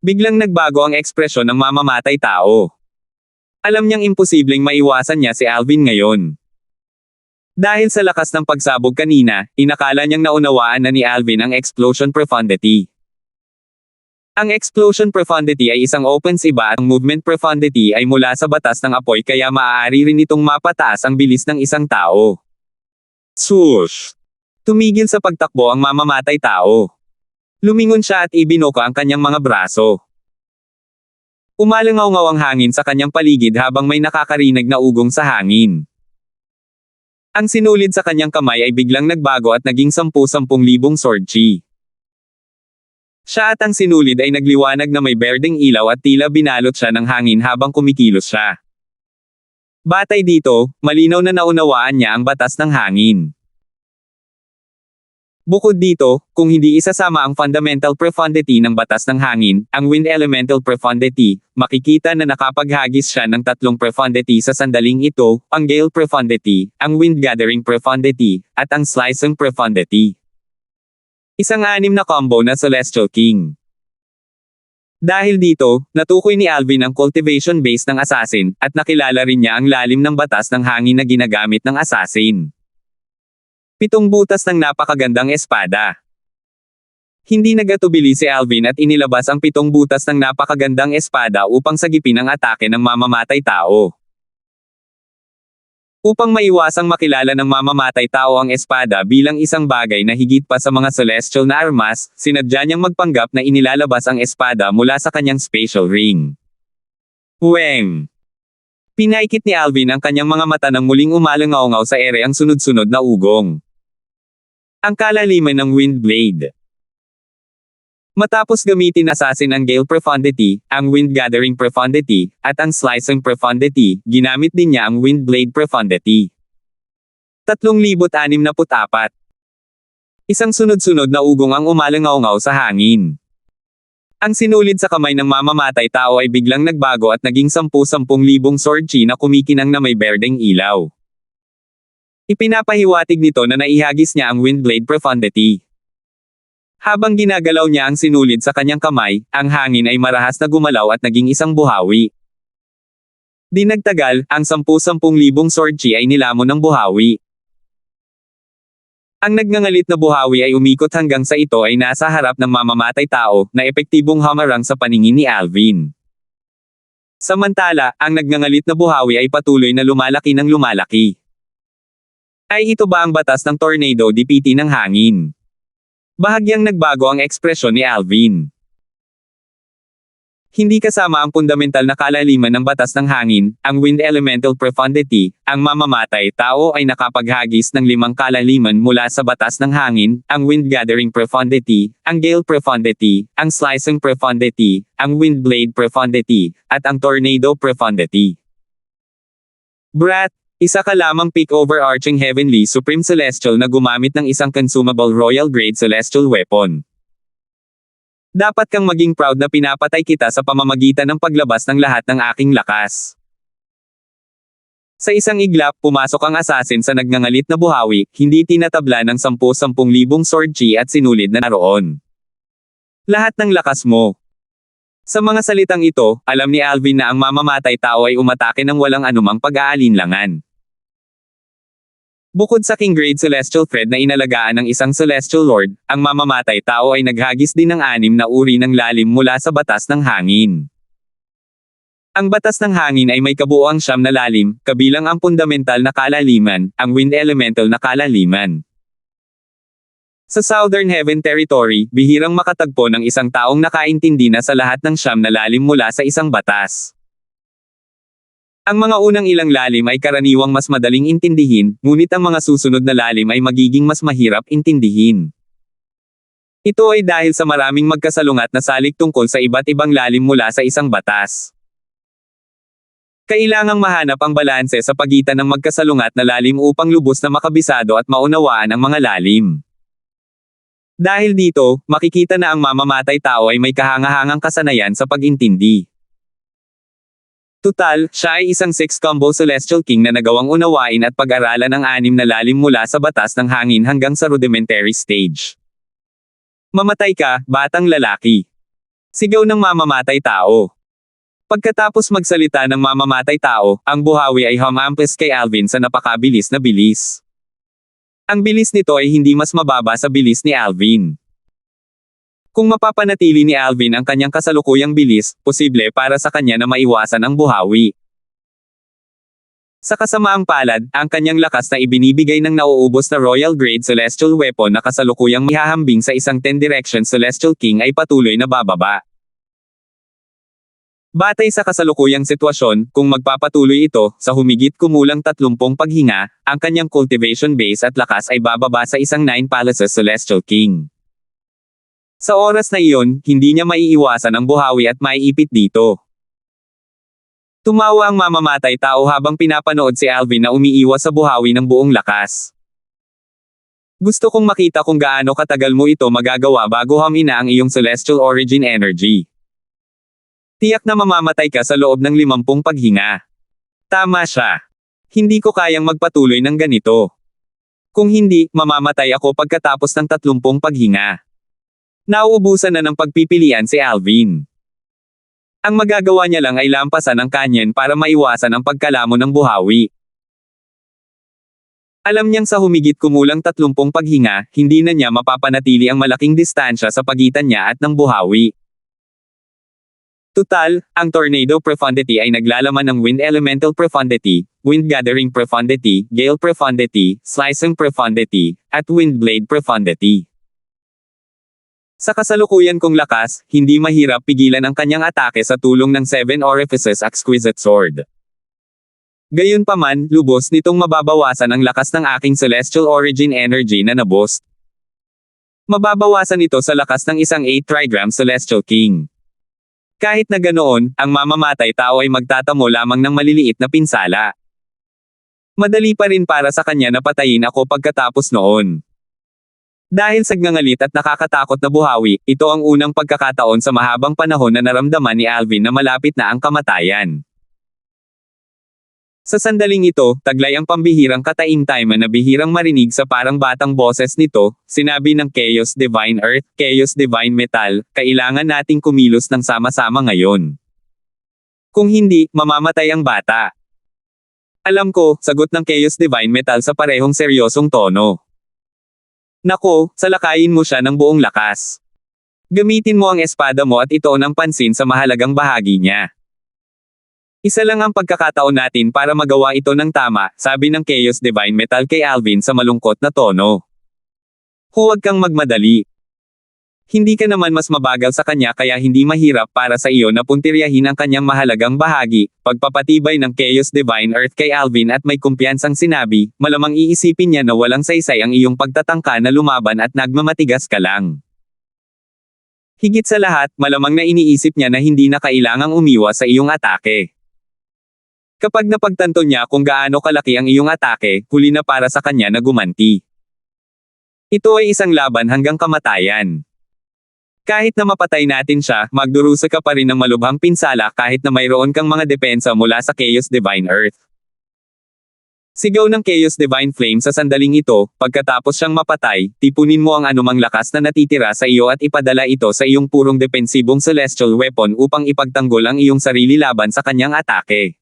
Biglang nagbago ang ekspresyon ng mamamatay tao. Alam niyang imposibleng maiwasan niya si Alvin ngayon. Dahil sa lakas ng pagsabog kanina, inakala niyang naunawaan na ni Alvin ang explosion profundity. Ang explosion profundity ay isang opens iba at ang movement profundity ay mula sa batas ng apoy kaya maaari rin itong mapataas ang bilis ng isang tao. Swoosh! Tumigil sa pagtakbo ang mamamatay tao. Lumingon siya at ibinuka ang kanyang mga braso. Umalangaw-ngaw ang hangin sa kanyang paligid habang may nakakarinig na ugong sa hangin. Ang sinulid sa kanyang kamay ay biglang nagbago at naging 10,000 sword chi. Siya at ang sinulid ay nagliwanag na may berdeng ilaw at tila binalot siya ng hangin habang kumikilos siya. Batay dito, malinaw na naunawaan niya ang batas ng hangin. Bukod dito, kung hindi isasama ang fundamental profundity ng batas ng hangin, ang wind elemental profundity, makikita na nakapaghagis siya ng 3 profundity sa sandaling ito, ang gale profundity, ang wind gathering profundity, at ang slicing profundity. Isang 6 na combo na Celestial King. Dahil dito, natukoy ni Alvin ang cultivation base ng assassin, at nakilala rin niya ang lalim ng batas ng hangin na ginagamit ng assassin. 7 butas ng napakagandang espada. Hindi nagatubili si Alvin at inilabas ang 7 butas ng napakagandang espada upang sagipin ang atake ng mamamatay tao. Upang maiwasang makilala ng mamamatay tao ang espada bilang isang bagay na higit pa sa mga celestial na armas, sinadya niyang magpanggap na inilalabas ang espada mula sa kanyang spatial ring. Weng! Pinaikit ni Alvin ang kanyang mga mata nang muling umalangaw-ngaw sa ere ang sunod-sunod na ugong. Ang kalaliman ng wind blade. Matapos gamitin assassin ang gale profundity, ang wind gathering profundity, at ang slicing profundity, ginamit din niya ang wind blade profundity. 3,064. Isang sunod-sunod na ugong ang umalangaw-ngaw sa hangin. Ang sinulid sa kamay ng mamamatay tao ay biglang nagbago at naging 10,000 sword chi na kumikinang na may berdeng ilaw. Ipinapahiwatig nito na naihagis niya ang wind blade profundity. Habang ginagalaw niya ang sinulid sa kanyang kamay, ang hangin ay marahas na gumalaw at naging isang buhawi. Di nagtagal, ang 10,000 sword chi ay nilamon ng buhawi. Ang nagngangalit na buhawi ay umikot hanggang sa ito ay nasa harap ng mamamatay tao, na epektibong hamarang sa paningin ni Alvin. Samantala, ang nagngangalit na buhawi ay patuloy na lumalaki ng lumalaki. Ay ito ba ang batas ng tornado dipiti ng hangin? Bahagyang nagbago ang ekspresyon ni Alvin. Hindi kasama ang fundamental na kalaliman ng batas ng hangin, ang wind elemental profundity, ang mamamatay tao ay nakapaghagis ng 5 kalaliman mula sa batas ng hangin, ang wind gathering profundity, ang gale profundity, ang slicing profundity, ang wind blade profundity, at ang tornado profundity. Brat, isa ka lamang peak overarching heavenly supreme celestial na gumamit ng isang consumable royal grade celestial weapon. Dapat kang maging proud na pinapatay kita sa pamamagitan ng paglabas ng lahat ng aking lakas. Sa isang iglap, pumasok ang assassin sa nagngangalit na buhawi, hindi tinatabla ng 10,000 sword chi at sinulid na naroon. Lahat ng lakas mo. Sa mga salitang ito, alam ni Alvin na ang mamamatay tao ay umatake ng walang anumang pag-aalinlangan. Bukod sa King Grade Celestial Thread na inalagaan ng isang Celestial Lord, ang mamamatay tao ay naghagis din ng 6 na uri ng lalim mula sa batas ng hangin. Ang batas ng hangin ay may kabuuang 9 na lalim, kabilang ang fundamental na kalaliman, ang wind elemental na kalaliman. Sa Southern Heaven Territory, bihirang makatagpo ng isang taong nakaintindi na sa lahat ng 9 na lalim mula sa isang batas. Ang mga unang ilang lalim ay karaniwang mas madaling intindihin, ngunit ang mga susunod na lalim ay magiging mas mahirap intindihin. Ito ay dahil sa maraming magkasalungat na salik tungkol sa iba't ibang lalim mula sa isang batas. Kailangang mahanap ang balanse sa pagitan ng magkasalungat na lalim upang lubos na makabisado at maunawaan ang mga lalim. Dahil dito, makikita na ang mamamatay tao ay may kahangahangang kasanayan sa pag-intindi. Tutal, siya ay isang 6-combo Celestial King na nagawang unawain at pag-aralan ang 6 na lalim mula sa batas ng hangin hanggang sa rudimentary stage. Mamatay ka, batang lalaki. Sigaw ng mamamatay tao. Pagkatapos magsalita ng mamamatay tao, ang buhawi ay humampes kay Alvin sa napakabilis na bilis. Ang bilis nito ay hindi mas mababa sa bilis ni Alvin. Kung mapapanatili ni Alvin ang kanyang kasalukuyang bilis, posible para sa kanya na maiwasan ang buhawi. Sa kasamaang palad, ang kanyang lakas na ibinibigay ng nauubos na Royal Grade Celestial Weapon na kasalukuyang ihahambing sa isang 10-direction Celestial King ay patuloy na bababa. Batay sa kasalukuyang sitwasyon, kung magpapatuloy ito, sa humigit kumulang 30 paghinga, ang kanyang cultivation base at lakas ay bababa sa isang 9 Palaces Celestial King. Sa oras na iyon, hindi niya maiiwasan ang buhawi at maiipit dito. Tumawa ang mamamatay tao habang pinapanood si Alvin na umiiwas sa buhawi ng buong lakas. Gusto kong makita kung gaano katagal mo ito magagawa bago humina ang iyong celestial origin energy. Tiyak na mamamatay ka sa loob ng 50 paghinga. Tama siya. Hindi ko kayang magpatuloy ng ganito. Kung hindi, mamamatay ako pagkatapos ng 30 paghinga. Nauubusan na ng pagpipilian si Alvin. Ang magagawa niya lang ay lampasan ang kanyen para maiwasan ang pagkalamo ng buhawi. Alam niyang sa humigit kumulang 30 paghinga, hindi na niya mapapanatili ang malaking distansya sa pagitan niya at ng buhawi. Tutal, ang tornado profundity ay naglalaman ng wind elemental profundity, wind gathering profundity, gale profundity, slicing profundity, at wind blade profundity. Sa kasalukuyan kong lakas, hindi mahirap pigilan ang kanyang atake sa tulong ng 7 Orifices Exquisite Sword. Gayunpaman, lubos nitong mababawasan ang lakas ng aking celestial origin energy na naboost. Mababawasan ito sa lakas ng isang 8 Trigram Celestial King. Kahit na ganoon, ang mamamatay tao ay magtatamo lamang ng maliliit na pinsala. Madali pa rin para sa kanya na patayin ako pagkatapos noon. Dahil sa gngangalit at nakakatakot na buhawi, ito ang unang pagkakataon sa mahabang panahon na naramdaman ni Alvin na malapit na ang kamatayan. Sa sandaling ito, taglay ang pambihirang kataimtayman na bihirang marinig sa parang batang boses nito, sinabi ng Chaos Divine Earth, Chaos Divine Metal, kailangan nating kumilos ng sama-sama ngayon. Kung hindi, mamamatay ang bata. Alam ko, sagot ng Chaos Divine Metal sa parehong seryosong tono. Nako, salakayin mo siya ng buong lakas. Gamitin mo ang espada mo at itoon ang pansin sa mahalagang bahagi niya. Isa lang ang pagkakataon natin para magawa ito ng tama, sabi ng Chaos Divine Metal kay Alvin sa malungkot na tono. Huwag kang magmadali. Hindi ka naman mas mabagal sa kanya kaya hindi mahirap para sa iyo na puntiryahin ang kanyang mahalagang bahagi, pagpapatibay ng Chaos Divine Earth kay Alvin at may kumpiyansang sinabi, malamang iisipin niya na walang saysay ang iyong pagtatangka na lumaban at nagmamatigas ka lang. Higit sa lahat, malamang na iniisip niya na hindi na kailangang umiwas sa iyong atake. Kapag napagtanto niya kung gaano kalaki ang iyong atake, huli na para sa kanya na gumanti. Ito ay isang laban hanggang kamatayan. Kahit na mapatay natin siya, magdurusa ka pa rin ng malubhang pinsala kahit na mayroon kang mga depensa mula sa Chaos Divine Earth. Sigaw ng Chaos Divine Flame sa sandaling ito, pagkatapos siyang mapatay, tipunin mo ang anumang lakas na natitira sa iyo at ipadala ito sa iyong purong depensibong celestial weapon upang ipagtanggol ang iyong sarili laban sa kanyang atake.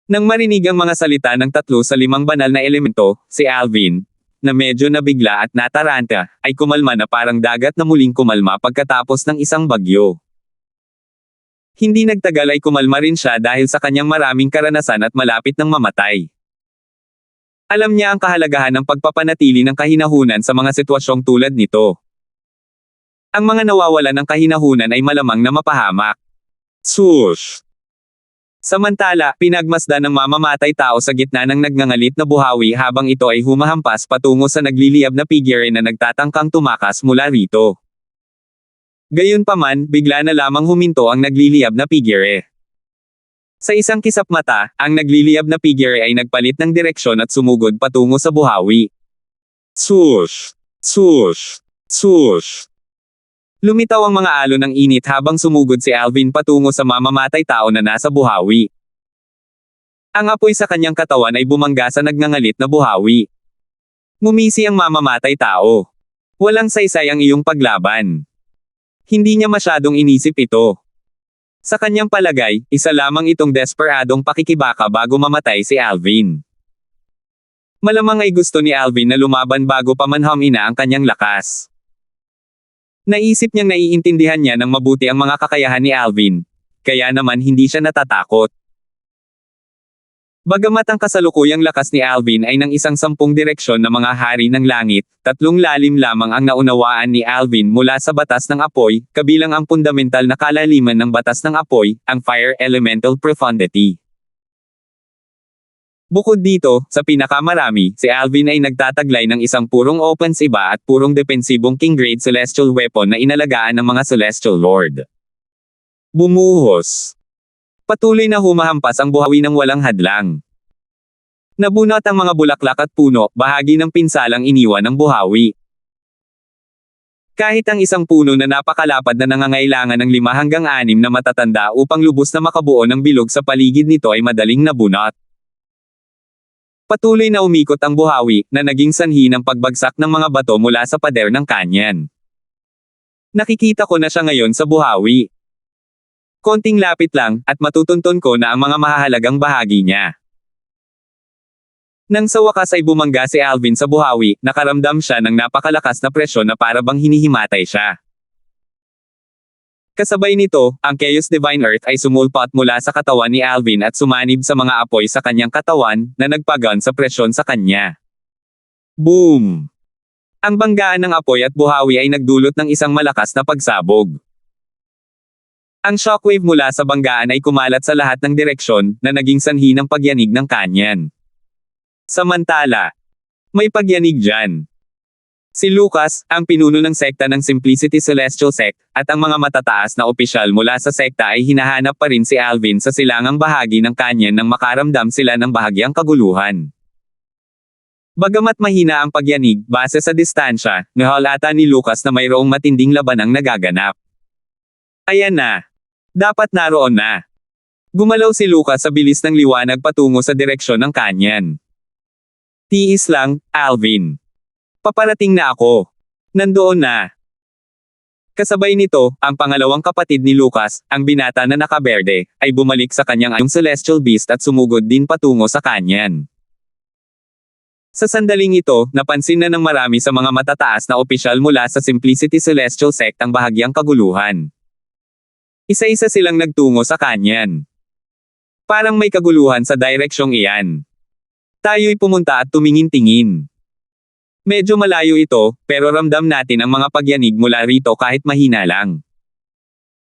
Nang marinig ang mga salita ng 3 sa 5 banal na elemento, si Alvin, na medyo nabigla at nataranta, ay kumalma na parang dagat na muling kumalma pagkatapos ng isang bagyo. Hindi nagtagal ay kumalma rin siya dahil sa kanyang maraming karanasan at malapit ng mamatay. Alam niya ang kahalagahan ng pagpapanatili ng kahinahunan sa mga sitwasyong tulad nito. Ang mga nawawalan ng kahinahunan ay malamang na mapahamak. Swoosh! Samantala, pinagmasdan ng mamamatay tao sa gitna ng nagngangalit na buhawi habang ito ay humahampas patungo sa nagliliyab na figure na nagtatangkang tumakas mula rito. Gayunpaman, bigla na lamang huminto ang nagliliyab na figure. Sa isang kisap mata, ang nagliliyab na figure ay nagpalit ng direksyon at sumugod patungo sa buhawi. Swoosh! Swoosh! Swoosh! Lumitaw ang mga alon ng init habang sumugod si Alvin patungo sa mamamatay tao na nasa buhawi. Ang apoy sa kanyang katawan ay bumangga sa nagngangalit na buhawi. Ngumisi ang mamamatay tao. Walang saysay ang iyong paglaban. Hindi niya masyadong inisip ito. Sa kanyang palagay, isa lamang itong desperadong pakikibaka bago mamatay si Alvin. Malamang ay gusto ni Alvin na lumaban bago pa manhamina ang kanyang lakas. Naisip niyang naiintindihan niya ng mabuti ang mga kakayahan ni Alvin, kaya naman hindi siya natatakot. Bagamat ang kasalukuyang lakas ni Alvin ay ng isang 10 direksyon na mga hari ng langit, 3 lalim lamang ang naunawaan ni Alvin mula sa batas ng apoy, kabilang ang fundamental na kalaliman ng batas ng apoy, ang Fire Elemental Profundity. Bukod dito, sa pinakamarami, si Alvin ay nagtataglay ng isang purong offensiba at purong depensibong king-grade celestial weapon na inalagaan ng mga celestial lord. Bumuhos. Patuloy na humahampas ang buhawi ng walang hadlang. Nabunot ang mga bulaklak at puno, bahagi ng pinsalang iniwan ng buhawi. Kahit ang isang puno na napakalapad na nangangailangan ng 5 hanggang 6 na matatanda upang lubos na makabuo ng bilog sa paligid nito ay madaling nabunot. Patuloy na umikot ang buhawi, na naging sanhi ng pagbagsak ng mga bato mula sa pader ng kanyan. Nakikita ko na siya ngayon sa buhawi. Konting lapit lang, at matutunton ko na ang mga mahahalagang bahagi niya. Nang sa wakas ay bumangga si Alvin sa buhawi, nakaramdam siya ng napakalakas na presyon na para bang hinihimatay siya. Kasabay nito, ang Chaos Divine Earth ay sumulpot mula sa katawan ni Alvin at sumanib sa mga apoy sa kanyang katawan, na nagpagan sa presyon sa kanya. Boom! Ang banggaan ng apoy at buhawi ay nagdulot ng isang malakas na pagsabog. Ang shockwave mula sa banggaan ay kumalat sa lahat ng direksyon, na naging sanhi ng pagyanig ng kanyan. Samantala, may pagyanig dyan. Si Lucas, ang pinuno ng sekta ng Simplicity Celestial Sect, at ang mga matataas na opisyal mula sa sekta ay hinahanap pa rin si Alvin sa silangang bahagi ng kanyan nang makaramdam sila ng bahagyang kaguluhan. Bagamat mahina ang pagyanig, base sa distansya, nahalata ni Lucas na mayroong matinding labanang nagaganap. Ayan na. Dapat naroon na. Gumalaw si Lucas sa bilis ng liwanag patungo sa direksyon ng kanyan. Tiis lang, Alvin. Paparating na ako. Nandoon na. Kasabay nito, ang pangalawang kapatid ni Lucas, ang binata na nakaberde, ay bumalik sa kanyang ayong celestial beast at sumugod din patungo sa kanyan. Sa sandaling ito, napansin na ng marami sa mga matataas na opisyal mula sa Simplicity Celestial Sect ang bahagyang kaguluhan. Isa-isa silang nagtungo sa kanyan. Parang may kaguluhan sa direksyong iyan. Tayo'y pumunta at tumingin-tingin. Medyo malayo ito, pero ramdam natin ang mga pagyanig mula rito kahit mahina lang.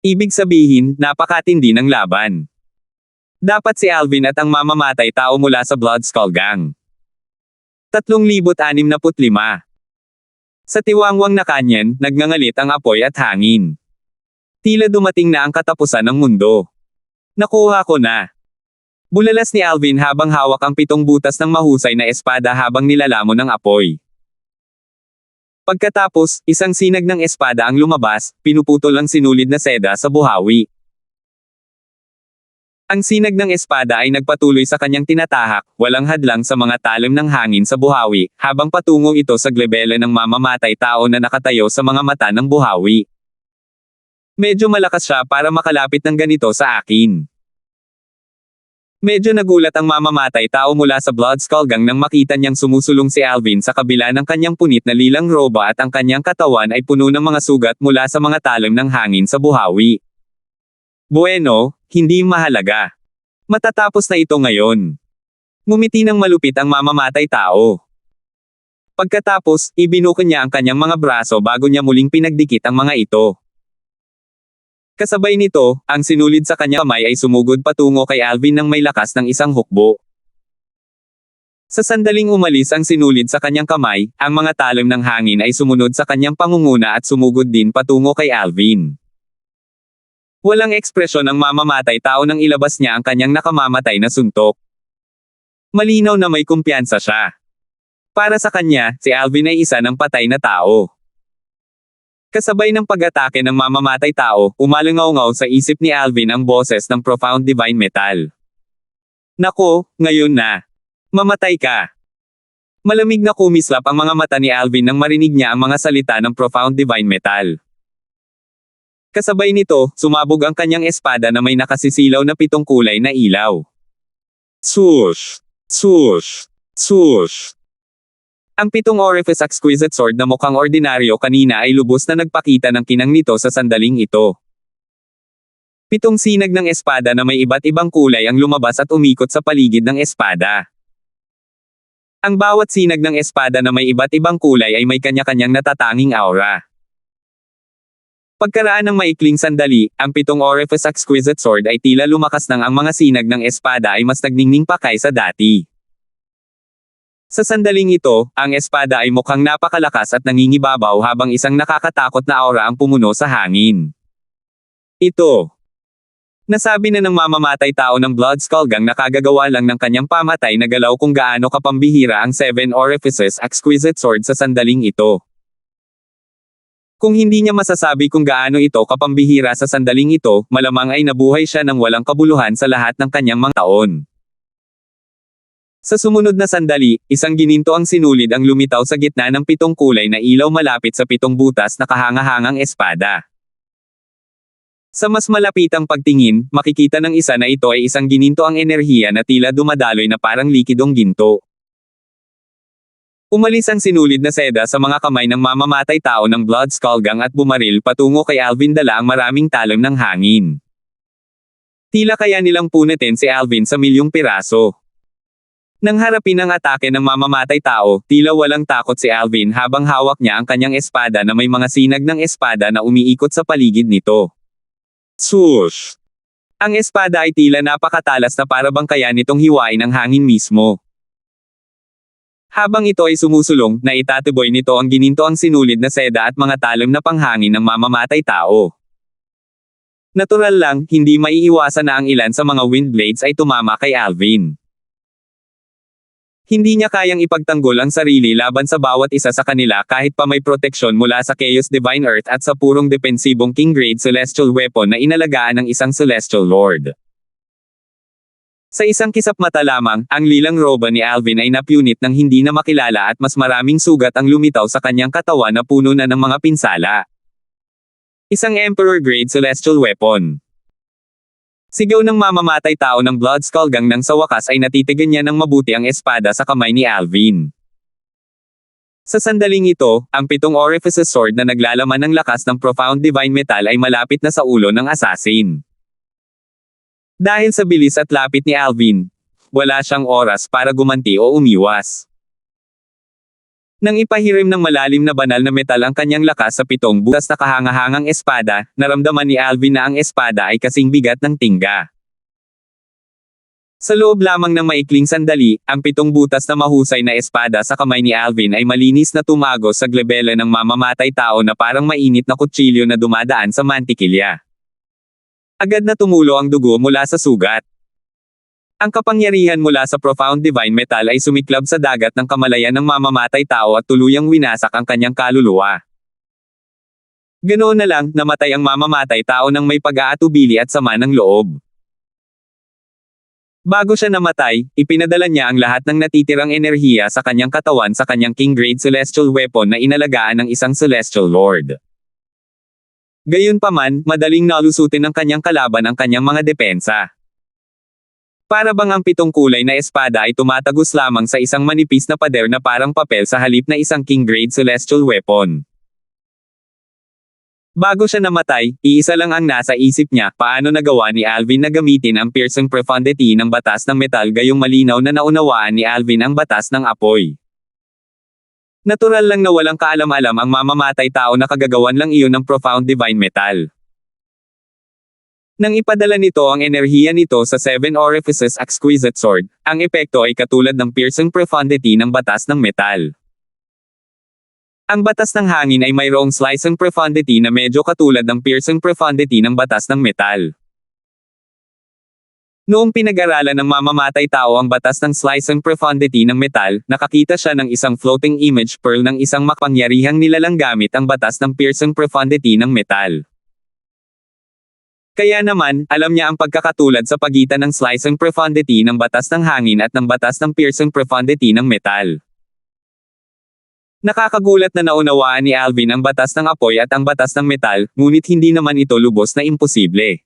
Ibig sabihin, napakatindi ng laban. Dapat si Alvin at ang mamamatay tao mula sa Blood Skull Gang. 3,065. Sa tiwangwang na kanyan, nagngangalit ang apoy at hangin. Tila dumating na ang katapusan ng mundo. Nakuha ko na. Bulalas ni Alvin habang hawak ang 7 butas ng mahusay na espada habang nilalamon ng apoy. Pagkatapos, isang sinag ng espada ang lumabas, pinuputol ang sinulid na seda sa buhawi. Ang sinag ng espada ay nagpatuloy sa kanyang tinatahak, walang hadlang sa mga talim ng hangin sa buhawi, habang patungo ito sa glebela ng mamamatay tao na nakatayo sa mga mata ng buhawi. Medyo malakas siya para makalapit ng ganito sa akin. Medyo nagulat ang mamamatay tao mula sa Blood Skull Gang nang makita niyang sumusulong si Alvin sa kabila ng kanyang punit na lilang roba at ang kanyang katawan ay puno ng mga sugat mula sa mga talim ng hangin sa buhawi. Bueno, hindi mahalaga. Matatapos na ito ngayon. Ngumiti ng malupit ang mamamatay tao. Pagkatapos, ibinuko niya ang kanyang mga braso bago niya muling pinagdikit ang mga ito. Kasabay nito, ang sinulid sa kanyang kamay ay sumugod patungo kay Alvin ng may lakas ng isang hukbo. Sa sandaling umalis ang sinulid sa kanyang kamay, ang mga talim ng hangin ay sumunod sa kanyang pangunguna at sumugod din patungo kay Alvin. Walang ekspresyon ang mamamatay tao nang ilabas niya ang kanyang nakamamatay na suntok. Malinaw na may kumpiyansa siya. Para sa kanya, si Alvin ay isa ng patay na tao. Kasabay ng pag-atake ng mamamatay tao, umalangaw-ngaw sa isip ni Alvin ang boses ng Profound Divine Metal. Nako, ngayon na. Mamatay ka. Malamig na kumislap ang mga mata ni Alvin nang marinig niya ang mga salita ng Profound Divine Metal. Kasabay nito, sumabog ang kanyang espada na may nakasisilaw na 7 kulay na ilaw. Swoosh! Swoosh! Swoosh! Ang 7 orifice exquisite sword na mukhang ordinaryo kanina ay lubos na nagpakita ng kinang nito sa sandaling ito. 7 sinag ng espada na may iba't ibang kulay ang lumabas at umikot sa paligid ng espada. Ang bawat sinag ng espada na may iba't ibang kulay ay may kanya-kanyang natatanging aura. Pagkaraan ng maikling sandali, ang 7 orifice exquisite sword ay tila lumakas nang ang mga sinag ng espada ay mas nagningning pa kaysa dati. Sa sandaling ito, ang espada ay mukhang napakalakas at nangingibabaw habang isang nakakatakot na aura ang pumuno sa hangin. Ito. Nasabi na ng mamamatay tao ng Blood Skull Gang na kagagawa lang ng kanyang pamatay na galaw kung gaano kapambihira ang 7 orifices exquisite sword sa sandaling ito. Kung hindi niya masasabi kung gaano ito kapambihira sa sandaling ito, malamang ay nabuhay siya ng walang kabuluhan sa lahat ng kanyang mga taon. Sa sumunod na sandali, isang gininto ang sinulid ang lumitaw sa gitna ng 7 kulay na ilaw malapit sa 7 butas na kahangahangang espada. Sa mas malapitang pagtingin, makikita ng isa na ito ay isang gininto ang enerhiya na tila dumadaloy na parang likidong ginto. Umalis ang sinulid na seda sa mga kamay ng mamamatay tao ng Blood Skull Gang at bumaril patungo kay Alvin dala ang maraming talim ng hangin. Tila kaya nilang punitin si Alvin sa milyong piraso. Nang harapin ang atake ng mamamatay tao, tila walang takot si Alvin habang hawak niya ang kanyang espada na may mga sinag ng espada na umiikot sa paligid nito. Swoosh! Ang espada ay tila napakatalas na para bang kaya nitong hiwain ang hangin mismo. Habang ito ay sumusulong, naitatuboy nito ang gininto ang sinulid na seda at mga talim na panghangin ng mamamatay tao. Natural lang, hindi maiiwasan na ang ilan sa mga wind blades ay tumama kay Alvin. Hindi niya kayang ipagtanggol ang sarili laban sa bawat isa sa kanila kahit pa may proteksyon mula sa Chaos Divine Earth at sa purong depensibong King Grade Celestial Weapon na inalagaan ng isang Celestial Lord. Sa isang kisap mata lamang, ang lilang roba ni Alvin ay napunit ng hindi na makilala at mas maraming sugat ang lumitaw sa kanyang katawan na puno na ng mga pinsala. Isang Emperor-grade celestial weapon. Sigaw ng mamamatay tao ng Blood Skull Gang nang sa wakas ay natitigan niya ng mabuti ang espada sa kamay ni Alvin. Sa sandaling ito, ang 7 orifices sword na naglalaman ng lakas ng profound divine metal ay malapit na sa ulo ng assassin. Dahil sa bilis at lapit ni Alvin, wala siyang oras para gumanti o umiwas. Nang ipahirim ng malalim na banal na metal ang kanyang lakas sa 7 butas na kahangahangang espada, naramdaman ni Alvin na ang espada ay kasing bigat ng tingga. Sa loob lamang ng maikling sandali, ang 7 butas na mahusay na espada sa kamay ni Alvin ay malinis na tumagos sa glebela ng mamamatay tao na parang mainit na kutsilyo na dumadaan sa mantikilya. Agad na tumulo ang dugo mula sa sugat. Ang kapangyarihan mula sa profound divine metal ay sumiklab sa dagat ng kamalayan ng mamamatay tao at tuluyang winasak ang kanyang kaluluwa. Ganoon na lang, namatay ang mamamatay tao nang may pag-aatubili at sama ng loob. Bago siya namatay, ipinadala niya ang lahat ng natitirang enerhiya sa kanyang katawan sa kanyang king-grade celestial weapon na inalagaan ng isang celestial lord. Gayunpaman, madaling nalusutin ng kanyang kalaban ang kanyang mga depensa. Para bang ang 7 kulay na espada ay tumatagos lamang sa isang manipis na pader na parang papel sa halip na isang king-grade celestial weapon. Bago siya namatay, iisa lang ang nasa isip niya, paano nagawa ni Alvin na gamitin ang piercing profundity ng batas ng metal gayong malinaw na naunawaan ni Alvin ang batas ng apoy. Natural lang na walang kaalam-alam ang mamamatay tao na kagagawan lang iyon ng profound divine metal. Nang ipadala nito ang enerhiya nito sa 7 orifices exquisite sword, ang epekto ay katulad ng piercing profundity ng batas ng metal. Ang batas ng hangin ay mayroong slicing profundity na medyo katulad ng piercing profundity ng batas ng metal. Noong pinag-aralan ng mamamatay tao ang batas ng slicing profundity ng metal, nakakita siya ng isang floating image pearl ng isang makapangyarihang nilalang gamit ang batas ng piercing profundity ng metal. Kaya naman, alam niya ang pagkakatulad sa pagitan ng slicing profundity ng batas ng hangin at ng batas ng piercing profundity ng metal. Nakakagulat na naunawaan ni Alvin ang batas ng apoy at ang batas ng metal, ngunit hindi naman ito lubos na imposible.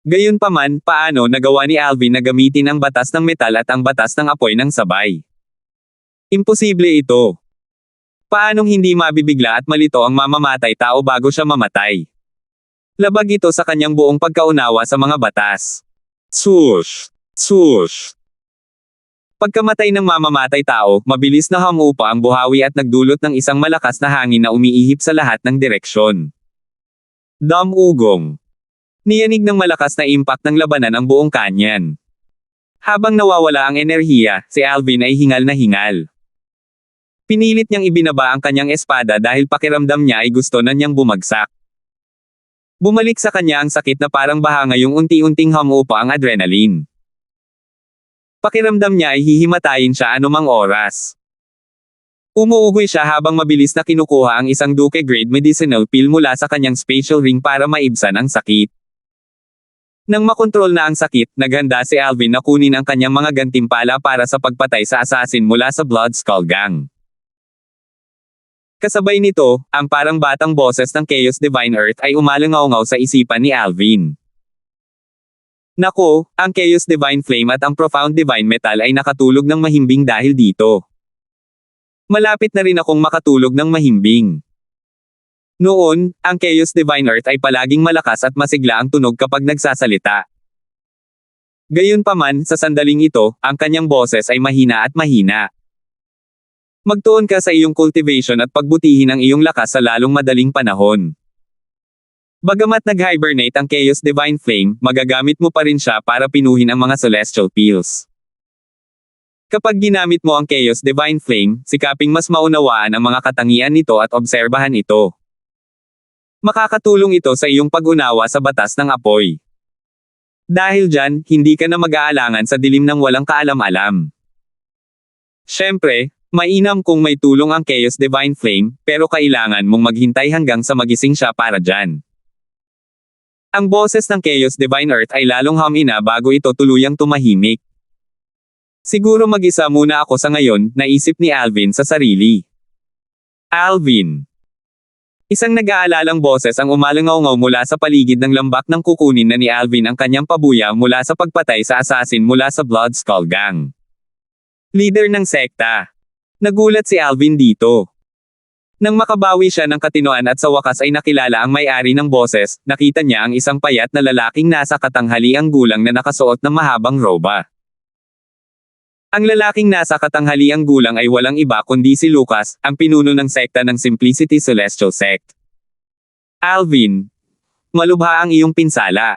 Gayunpaman, paano nagawa ni Alvin na gamitin ang batas ng metal at ang batas ng apoy ng sabay? Imposible ito. Paanong hindi mabibigla at malito ang mamamatay tao bago siya mamatay? Labag ito sa kanyang buong pagkaunawa sa mga batas. Swoosh! Swoosh! Pagkamatay ng mamamatay tao, mabilis na humupa ang buhawi at nagdulot ng isang malakas na hangin na umiihip sa lahat ng direksyon. Damugong. Niyanig ng malakas na impact ng labanan ang buong kanyan. Habang nawawala ang enerhiya, si Alvin ay hingal na hingal. Pinilit niyang ibinaba ang kanyang espada dahil pakiramdam niya ay gusto na niyang bumagsak. Bumalik sa kanya ang sakit na parang baha ngayong unti-unting humupa ang adrenaline. Pakiramdam niya ay hihimatayin siya anumang oras. Umuugoy siya habang mabilis na kinukuha ang isang Duke-grade medicinal pill mula sa kanyang spatial ring para maibsan ang sakit. Nang makontrol na ang sakit, naghanda si Alvin na kunin ang kanyang mga gantimpala para sa pagpatay sa assassin mula sa Blood Skull Gang. Kasabay nito, ang parang batang boses ng Chaos Divine Earth ay umalangaw-ngaw sa isipan ni Alvin. Nako, ang Chaos Divine Flame at ang Profound Divine Metal ay nakatulog ng mahimbing dahil dito. Malapit na rin akong makatulog ng mahimbing. Noon, ang Chaos Divine Earth ay palaging malakas at masigla ang tunog kapag nagsasalita. Gayunpaman, sa sandaling ito, ang kanyang boses ay mahina at mahina. Magtuon ka sa iyong cultivation at pagbutihin ang iyong lakas sa lalong madaling panahon. Bagamat nag-hibernate ang Chaos Divine Flame, magagamit mo pa rin siya para pinuhin ang mga celestial pills. Kapag ginamit mo ang Chaos Divine Flame, sikaping mas maunawaan ang mga katangian nito at obserbahan ito. Makakatulong ito sa iyong pag-unawa sa batas ng apoy. Dahil dyan, hindi ka na mag-aalangan sa dilim ng walang kaalam-alam. Siyempre, mainam kung may tulong ang Chaos Divine Flame, pero kailangan mong maghintay hanggang sa magising siya para dyan. Ang boses ng Chaos Divine Earth ay lalong humina bago ito tuluyang tumahimik. Siguro mag-isa muna ako sa ngayon, naisip ni Alvin sa sarili. Alvin. Isang nag-aalalang boses ang umalangaw mula sa paligid ng lambak nang kukunin na ni Alvin ang kanyang pabuya mula sa pagpatay sa assassin mula sa Blood Skull Gang. Leader ng sekta. Nagulat si Alvin dito. Nang makabawi siya ng katinoan at sa wakas ay nakilala ang may-ari ng boses, nakita niya ang isang payat na lalaking nasa katanghaliang gulang na nakasuot ng mahabang roba. Ang lalaking nasa katanghaliang gulang ay walang iba kundi si Lucas, ang pinuno ng sekta ng Simplicity Celestial Sect. Alvin, malubha ang iyong pinsala.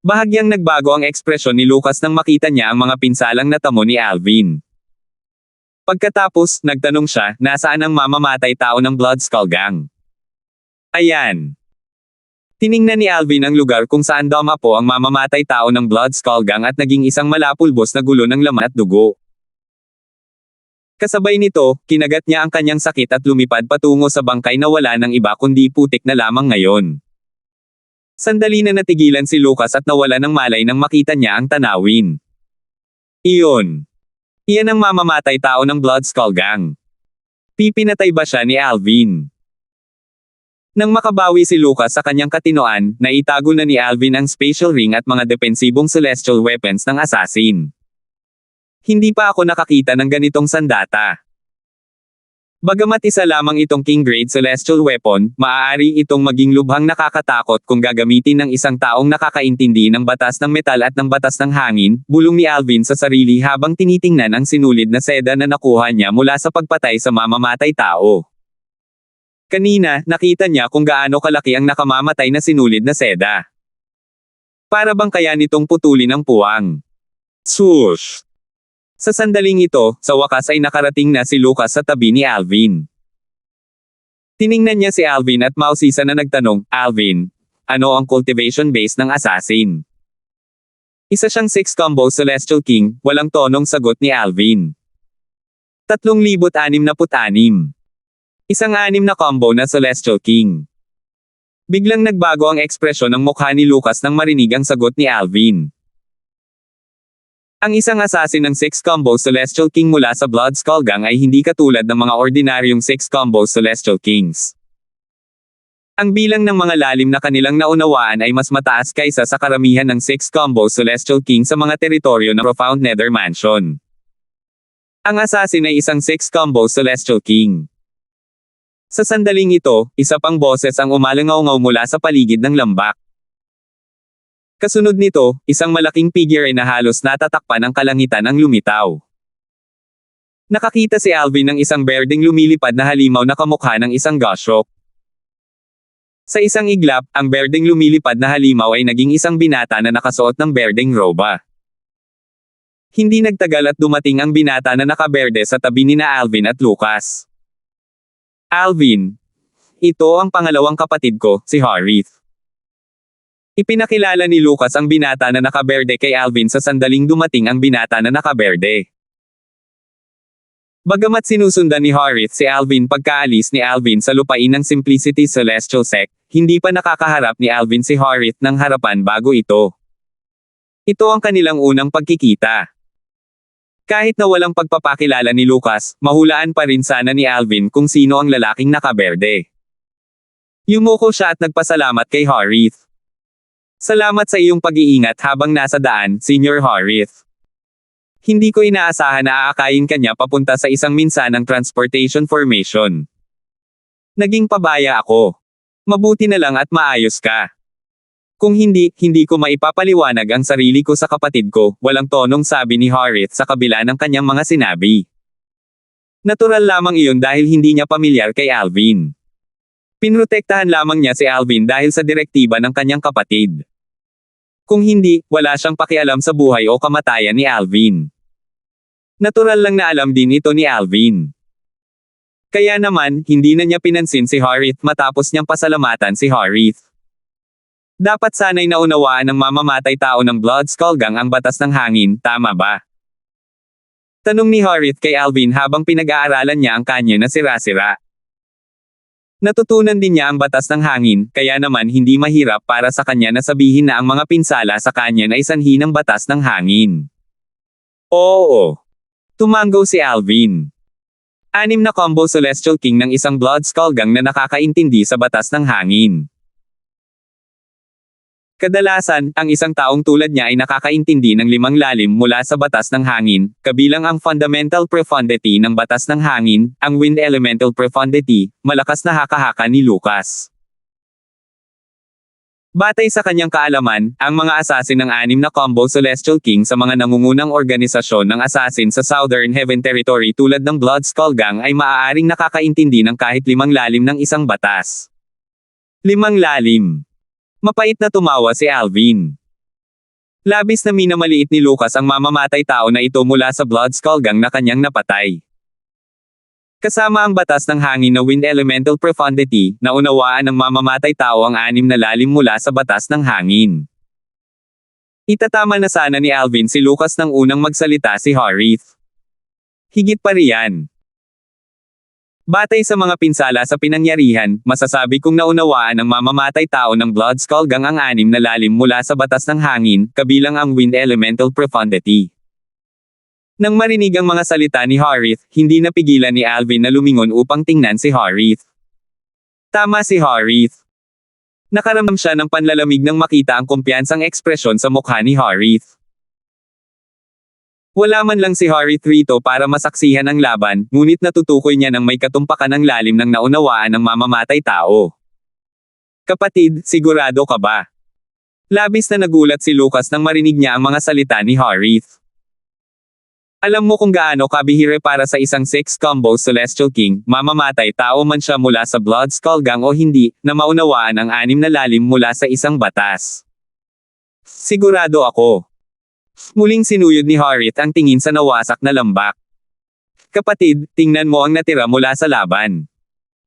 Bahagyang nagbago ang ekspresyon ni Lucas nang makita niya ang mga pinsalang natamo ni Alvin. Pagkatapos, nagtanong siya, nasaan ang mamamatay tao ng Blood Skull Gang? Ayan. Tiningnan ni Alvin ang lugar kung saan dumapo ang mamamatay tao ng Blood Skull Gang at naging isang malapulbos na gulo ng laman at dugo. Kasabay nito, kinagat niya ang kanyang sakit at lumipad patungo sa bangkay na wala ng iba kundi putik na lamang ngayon. Sandali na natigilan si Lucas at nawala ng malay nang makita niya ang tanawin. Iyon. Iyan ang mamamatay tao ng Blood Skull Gang. Pipinatay ba siya ni Alvin? Nang makabawi si Lucas sa kanyang katinoan, naitago na ni Alvin ang spatial ring at mga depensibong celestial weapons ng assassin. Hindi pa ako nakakita ng ganitong sandata. Bagamat isa lamang itong king-grade celestial weapon, maaari itong maging lubhang nakakatakot kung gagamitin ng isang taong nakakaintindi ng batas ng metal at ng batas ng hangin, bulong ni Alvin sa sarili habang tinitingnan ang sinulid na seda na nakuha niya mula sa pagpatay sa mamamatay tao. Kanina, nakita niya kung gaano kalaki ang nakamamatay na sinulid na seda. Para bang kaya nitong putulin ang puwang? Swoosh! Sa sandaling ito, sa wakas ay nakarating na si Lucas sa tabi ni Alvin. Tiningnan niya si Alvin at mausisa na nagtanong, Alvin, ano ang cultivation base ng assassin? Isa siyang 6 combo Celestial King, walang tonong sagot ni Alvin. 3,066. Isang 6 na combo na Celestial King. Biglang nagbago ang ekspresyon ng mukha ni Lucas nang marinig ang sagot ni Alvin. Ang isang assassin ng 6 combo Celestial King mula sa Blood Skull Gang ay hindi katulad ng mga ordinaryong 6 combo Celestial Kings. Ang bilang ng mga lalim na kanilang naunawaan ay mas mataas kaysa sa karamihan ng 6 combo Celestial King sa mga teritoryo ng Profound Nether Mansion. Ang assassin ay isang 6 combo Celestial King. Sa sandaling ito, isa pang boses ang umalangaw mula sa paligid ng lambak. Kasunod nito, isang malaking figure ay na halos natatakpan ng kalangitan ang lumitaw. Nakakita si Alvin ng isang berdeng lumilipad na halimaw na kamukha ng isang goshawk. Sa isang iglap, ang berdeng lumilipad na halimaw ay naging isang binata na nakasuot ng berdeng roba. Hindi nagtagal at dumating ang binata na nakaberde sa tabi ni na Alvin at Lucas. Alvin. Ito ang pangalawang kapatid ko, si Harith. Ipinakilala ni Lucas ang binata na nakaberde kay Alvin sa sandaling dumating ang binata na nakaberde. Bagamat sinusundan ni Harith si Alvin pagkaalis ni Alvin sa lupain ng Simplicity Celestial Sect, hindi pa nakakaharap ni Alvin si Harith ng harapan bago ito. Ito ang kanilang unang pagkikita. Kahit na walang pagpapakilala ni Lucas, mahulaan pa rin sana ni Alvin kung sino ang lalaking nakaberde. Yumuko siya at nagpasalamat kay Harith. Salamat sa iyong pag-iingat habang nasa daan, Senior Harith. Hindi ko inaasahan na aakayin kanya papunta sa isang minsanang transportation formation. Naging pabaya ako. Mabuti na lang at maayos ka. Kung hindi ko maipapaliwanag ang sarili ko sa kapatid ko, walang tonong sabi ni Harith sa kabila ng kanyang mga sinabi. Natural lamang iyon dahil hindi niya pamilyar kay Alvin. Pinrotektahan lamang niya si Alvin dahil sa direktiba ng kanyang kapatid. Kung hindi, wala siyang pakialam sa buhay o kamatayan ni Alvin. Natural lang na alam din ito ni Alvin. Kaya naman, hindi na niya pinansin si Harith matapos niyang pasalamatan si Harith. Dapat sana'y naunawaan ng mamamatay tao ng Blood Skull Gang ang batas ng hangin, tama ba? Tanong ni Harith kay Alvin habang pinag-aaralan niya ang kanya na sira-sira. Natutunan din niya ang batas ng hangin, kaya naman hindi mahirap para sa kanya na sabihin na ang mga pinsala sa kanya ay sanhi ng batas ng hangin. Oo. Tumanggaw si Alvin. 6 na combo Celestial King ng isang Blood Skull Gang na nakakaintindi sa batas ng hangin. Kadalasan, ang isang taong tulad niya ay nakakaintindi ng 5 lalim mula sa batas ng hangin, kabilang ang Fundamental Profundity ng batas ng hangin, ang Wind Elemental Profundity, malakas na haka-haka ni Lucas. Batay sa kanyang kaalaman, ang mga assassin ng 6 na combo Celestial King sa mga nangungunang organisasyon ng assassin sa Southern Heaven Territory tulad ng Blood Skull Gang ay maaaring nakakaintindi ng kahit 5 lalim ng isang batas. 5 lalim. Mapait na tumawa si Alvin. Labis na minamaliit ni Lucas ang mamamatay tao na ito mula sa Blood Skull Gang na kanyang napatay. Kasama ang batas ng hangin na Wind Elemental Profundity, naunawaan ng mamamatay tao ang 6 na lalim mula sa batas ng hangin. Itatama na sana ni Alvin si Lucas nang unang magsalita si Harith. Higit pa riyan. Batay sa mga pinsala sa pinangyarihan, masasabi kong naunawaan ng mamamatay tao ng Blood Skull Gang ang 6 na lalim mula sa batas ng hangin, kabilang ang Wind Elemental Profundity. Nang marinig ang mga salita ni Harith, hindi napigilan ni Alvin na lumingon upang tingnan si Harith. Tama si Harith. Nakaramdam siya ng panlalamig nang makita ang kumpiyansang ekspresyon sa mukha ni Harith. Wala man lang si Harith rito para masaksihan ang laban, ngunit natutukoy niya ng may katumpakan ng lalim ng naunawaan ng mamamatay tao. Kapatid, sigurado ka ba? Labis na nagulat si Lucas nang marinig niya ang mga salita ni Harith. Alam mo kung gaano kabihira para sa isang 6 combo Celestial King, mamamatay tao man siya mula sa Blood Skull Gang o hindi, na maunawaan ang 6 na lalim mula sa isang batas. Sigurado ako. Muling sinuyod ni Harith ang tingin sa nawasak na lambak. Kapatid, tingnan mo ang natira mula sa laban.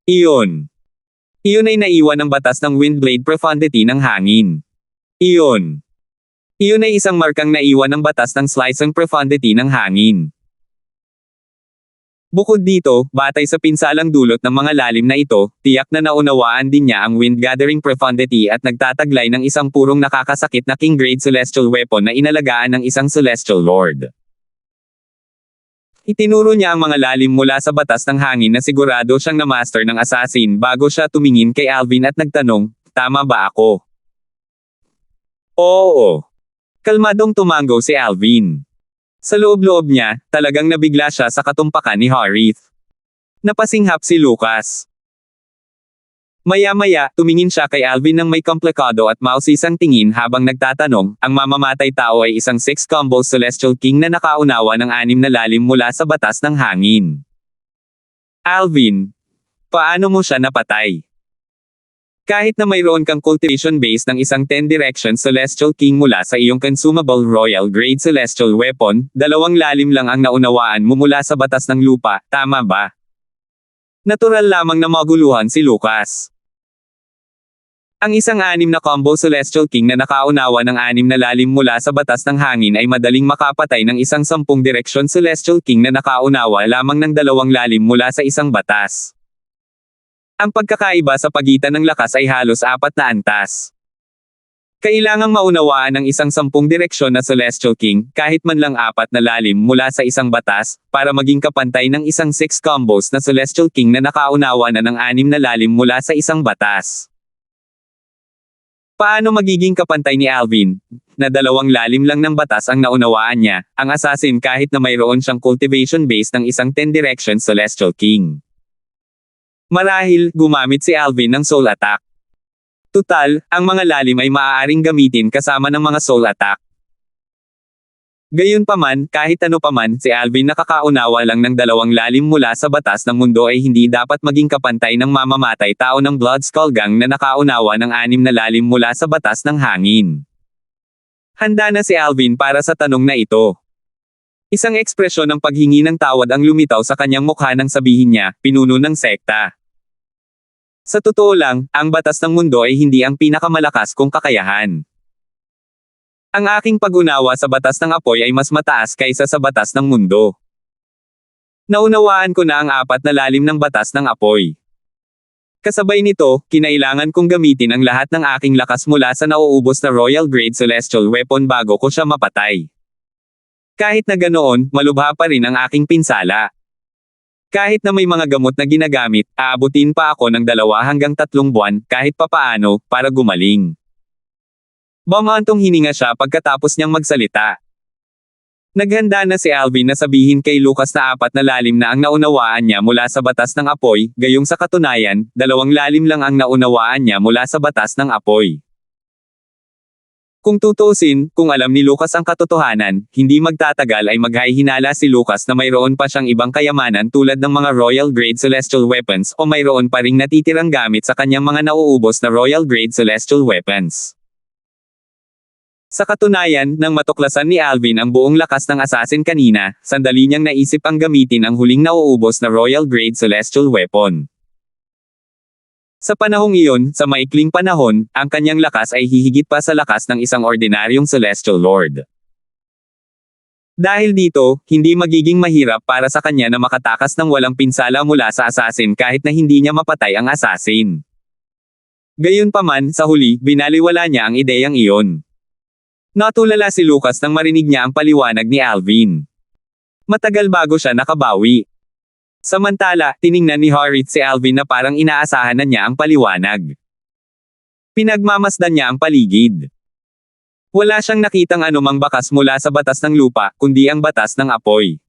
Iyon. Iyon ay naiwan ng batas ng Windblade Profundity ng hangin. Iyon. Iyon ay isang markang naiwan ng batas ng Slicing Profundity ng hangin. Bukod dito, batay sa pinsalang dulot ng mga lalim na ito, tiyak na naunawaan din niya ang Wind Gathering Profundity at nagtataglay ng isang purong nakakasakit na King-grade Celestial Weapon na inalagaan ng isang Celestial Lord. Itinuro niya ang mga lalim mula sa batas ng hangin na sigurado siyang na-master ng assassin bago siya tumingin kay Alvin at nagtanong, tama ba ako? Oo. Kalmadong tumango si Alvin. Sa loob-loob niya, talagang nabigla siya sa katumpakan ni Harith. Napasinghap si Lucas. Maya-maya, tumingin siya kay Alvin ng may komplikado at mausisang tingin habang nagtatanong, ang mamamatay tao ay isang 6 combo Celestial King na nakaunawa ng 6 na lalim mula sa batas ng hangin. Alvin, paano mo siya napatay? Kahit na mayroon kang cultivation base ng isang 10 Direction Celestial King mula sa iyong consumable Royal Grade Celestial Weapon, 2 lalim lang ang naunawaan mo mula sa batas ng lupa, tama ba? Natural lamang na maguluhan si Lucas. Ang isang 6 na combo Celestial King na nakaunawa ng 6 na lalim mula sa batas ng hangin ay madaling makapatay ng isang 10 Direction Celestial King na nakaunawa lamang ng 2 lalim mula sa isang batas. Ang pagkakaiba sa pagitan ng lakas ay halos 4 na antas. Kailangang maunawaan ng isang 10 direksyon na Celestial King, kahit man lang 4 na lalim mula sa isang batas, para maging kapantay ng isang 6 combos na Celestial King na nakaunawa na ng 6 na lalim mula sa isang batas. Paano magiging kapantay ni Alvin, na 2 lalim lang ng batas ang naunawaan niya, ang assassin kahit na mayroon siyang cultivation base ng isang 10 direction Celestial King? Marahil, gumamit si Alvin ng Soul Attack. Tutal, ang mga lalim ay maaaring gamitin kasama ng mga Soul Attack. Gayunpaman, kahit ano paman, si Alvin nakakaunawa lang ng 2 lalim mula sa batas ng mundo ay hindi dapat maging kapantay ng mamamatay tao ng Blood Skull Gang na nakaunawa ng 6 na lalim mula sa batas ng hangin. Handa na si Alvin para sa tanong na ito. Isang ekspresyon ng paghingi ng tawad ang lumitaw sa kanyang mukha nang sabihin niya, pinuno ng sekta. Sa totoo lang, ang batas ng mundo ay hindi ang pinakamalakas kong kakayahan. Ang aking pag-unawa sa batas ng apoy ay mas mataas kaysa sa batas ng mundo. Naunawaan ko na ang 4 na lalim ng batas ng apoy. Kasabay nito, kinailangan kong gamitin ang lahat ng aking lakas mula sa nauubos na Royal Grade Celestial Weapon bago ko siya mapatay. Kahit na ganoon, malubha pa rin ang aking pinsala. Kahit na may mga gamot na ginagamit, aabutin pa ako ng 2 hanggang 3 buwan, kahit papaano, para gumaling. Bumantong hininga siya pagkatapos niyang magsalita. Naghanda na si Alvin na sabihin kay Lucas na 4 na lalim na ang naunawaan niya mula sa batas ng apoy, gayong sa katunayan, 2 lalim lang ang naunawaan niya mula sa batas ng apoy. Kung tutuusin, kung alam ni Lucas ang katotohanan, hindi magtatagal ay maghahinala si Lucas na mayroon pa siyang ibang kayamanan tulad ng mga Royal Grade Celestial Weapons o mayroon pa ring natitirang gamit sa kanyang mga nauubos na Royal Grade Celestial Weapons. Sa katunayan, nang matuklasan ni Alvin ang buong lakas ng assassin kanina, sandali niyang naisip ang gamitin ang huling nauubos na Royal Grade Celestial Weapon. Sa panahong iyon, sa maikling panahon, ang kanyang lakas ay hihigit pa sa lakas ng isang ordinaryong Celestial Lord. Dahil dito, hindi magiging mahirap para sa kanya na makatakas ng walang pinsala mula sa assassin kahit na hindi niya mapatay ang assassin. Gayunpaman, sa huli, binaliwala niya ang ideyang iyon. Natulala si Lucas nang marinig niya ang paliwanag ni Alvin. Matagal bago siya nakabawi. Samantala, tiningnan ni Harith si Alvin na parang inaasahan na niya ang paliwanag. Pinagmamasdan niya ang paligid. Wala siyang nakitang anumang bakas mula sa batas ng lupa, kundi ang batas ng apoy.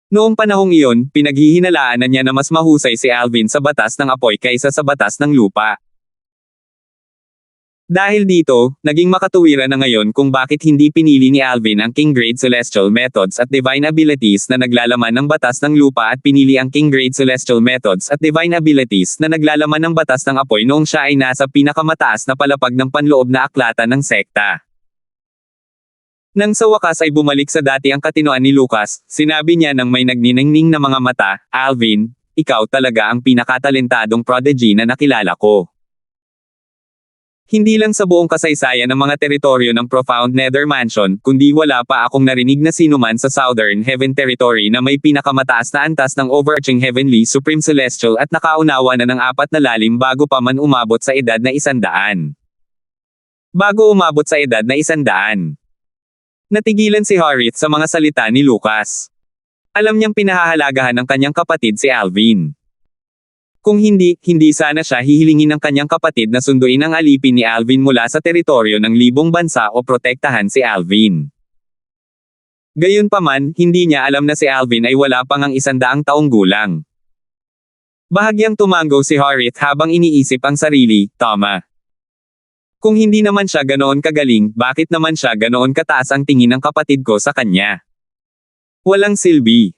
Noong panahong iyon, pinaghihinalaan na niya na mas mahusay si Alvin sa batas ng apoy kaysa sa batas ng lupa. Dahil dito, naging makatuwiran na ngayon kung bakit hindi pinili ni Alvin ang King Grade Celestial Methods at Divine Abilities na naglalaman ng batas ng lupa at pinili ang King Grade Celestial Methods at Divine Abilities na naglalaman ng batas ng apoy noong siya ay nasa pinakamataas na palapag ng panloob na aklatan ng sekta. Nang sa wakas ay bumalik sa dati ang katinoan ni Lucas, sinabi niya nang may nagniningning na mga mata, "Alvin, ikaw talaga ang pinakatalentadong prodigy na nakilala ko. Hindi lang sa buong kasaysayan ng mga teritoryo ng Profound Nether Mansion, kundi wala pa akong narinig na sinuman sa Southern Heaven Territory na may pinakamataas na antas ng overarching Heavenly Supreme Celestial at nakaunawa na ng 4 na lalim bago pa man umabot sa edad na 100. Bago umabot sa edad na 100. Natigilan si Harith sa mga salita ni Lucas. Alam niyang pinahahalagahan ng kanyang kapatid si Alvin. Kung hindi sana siya hihilingin ng kanyang kapatid na sunduin ang alipin ni Alvin mula sa teritoryo ng libong bansa o protektahan si Alvin. Gayunpaman, hindi niya alam na si Alvin ay wala pang ang 100 taong gulang. Bahagyang tumango si Harith habang iniisip ang sarili, tama. Kung hindi naman siya ganoon kagaling, bakit naman siya ganoon kataas ang tingin ng kapatid ko sa kanya? Walang silbi.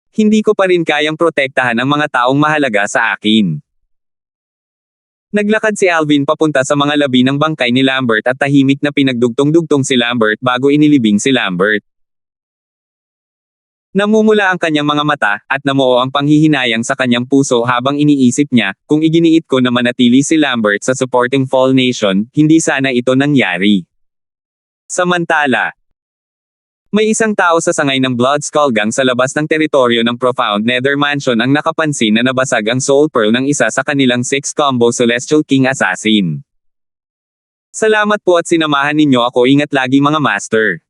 Hindi ko pa rin kayang protektahan ang mga taong mahalaga sa akin. Naglakad si Alvin papunta sa mga labi ng bangkay ni Lambert at tahimik na pinagdugtong-dugtong si Lambert bago inilibing si Lambert. Namumula ang kanyang mga mata, at namuo ang panghihinayang sa kanyang puso habang iniisip niya, kung iginiit ko na manatili si Lambert sa supporting Fall Nation, hindi sana ito nangyari. Samantala, may isang tao sa sangay ng Blood Skull Gang sa labas ng teritoryo ng Profound Nether Mansion ang nakapansin na nabasag ang Soul Pearl ng isa sa kanilang 6 combo Celestial King Assassin. Salamat po at sinamahan ninyo ako, ingat lagi mga master.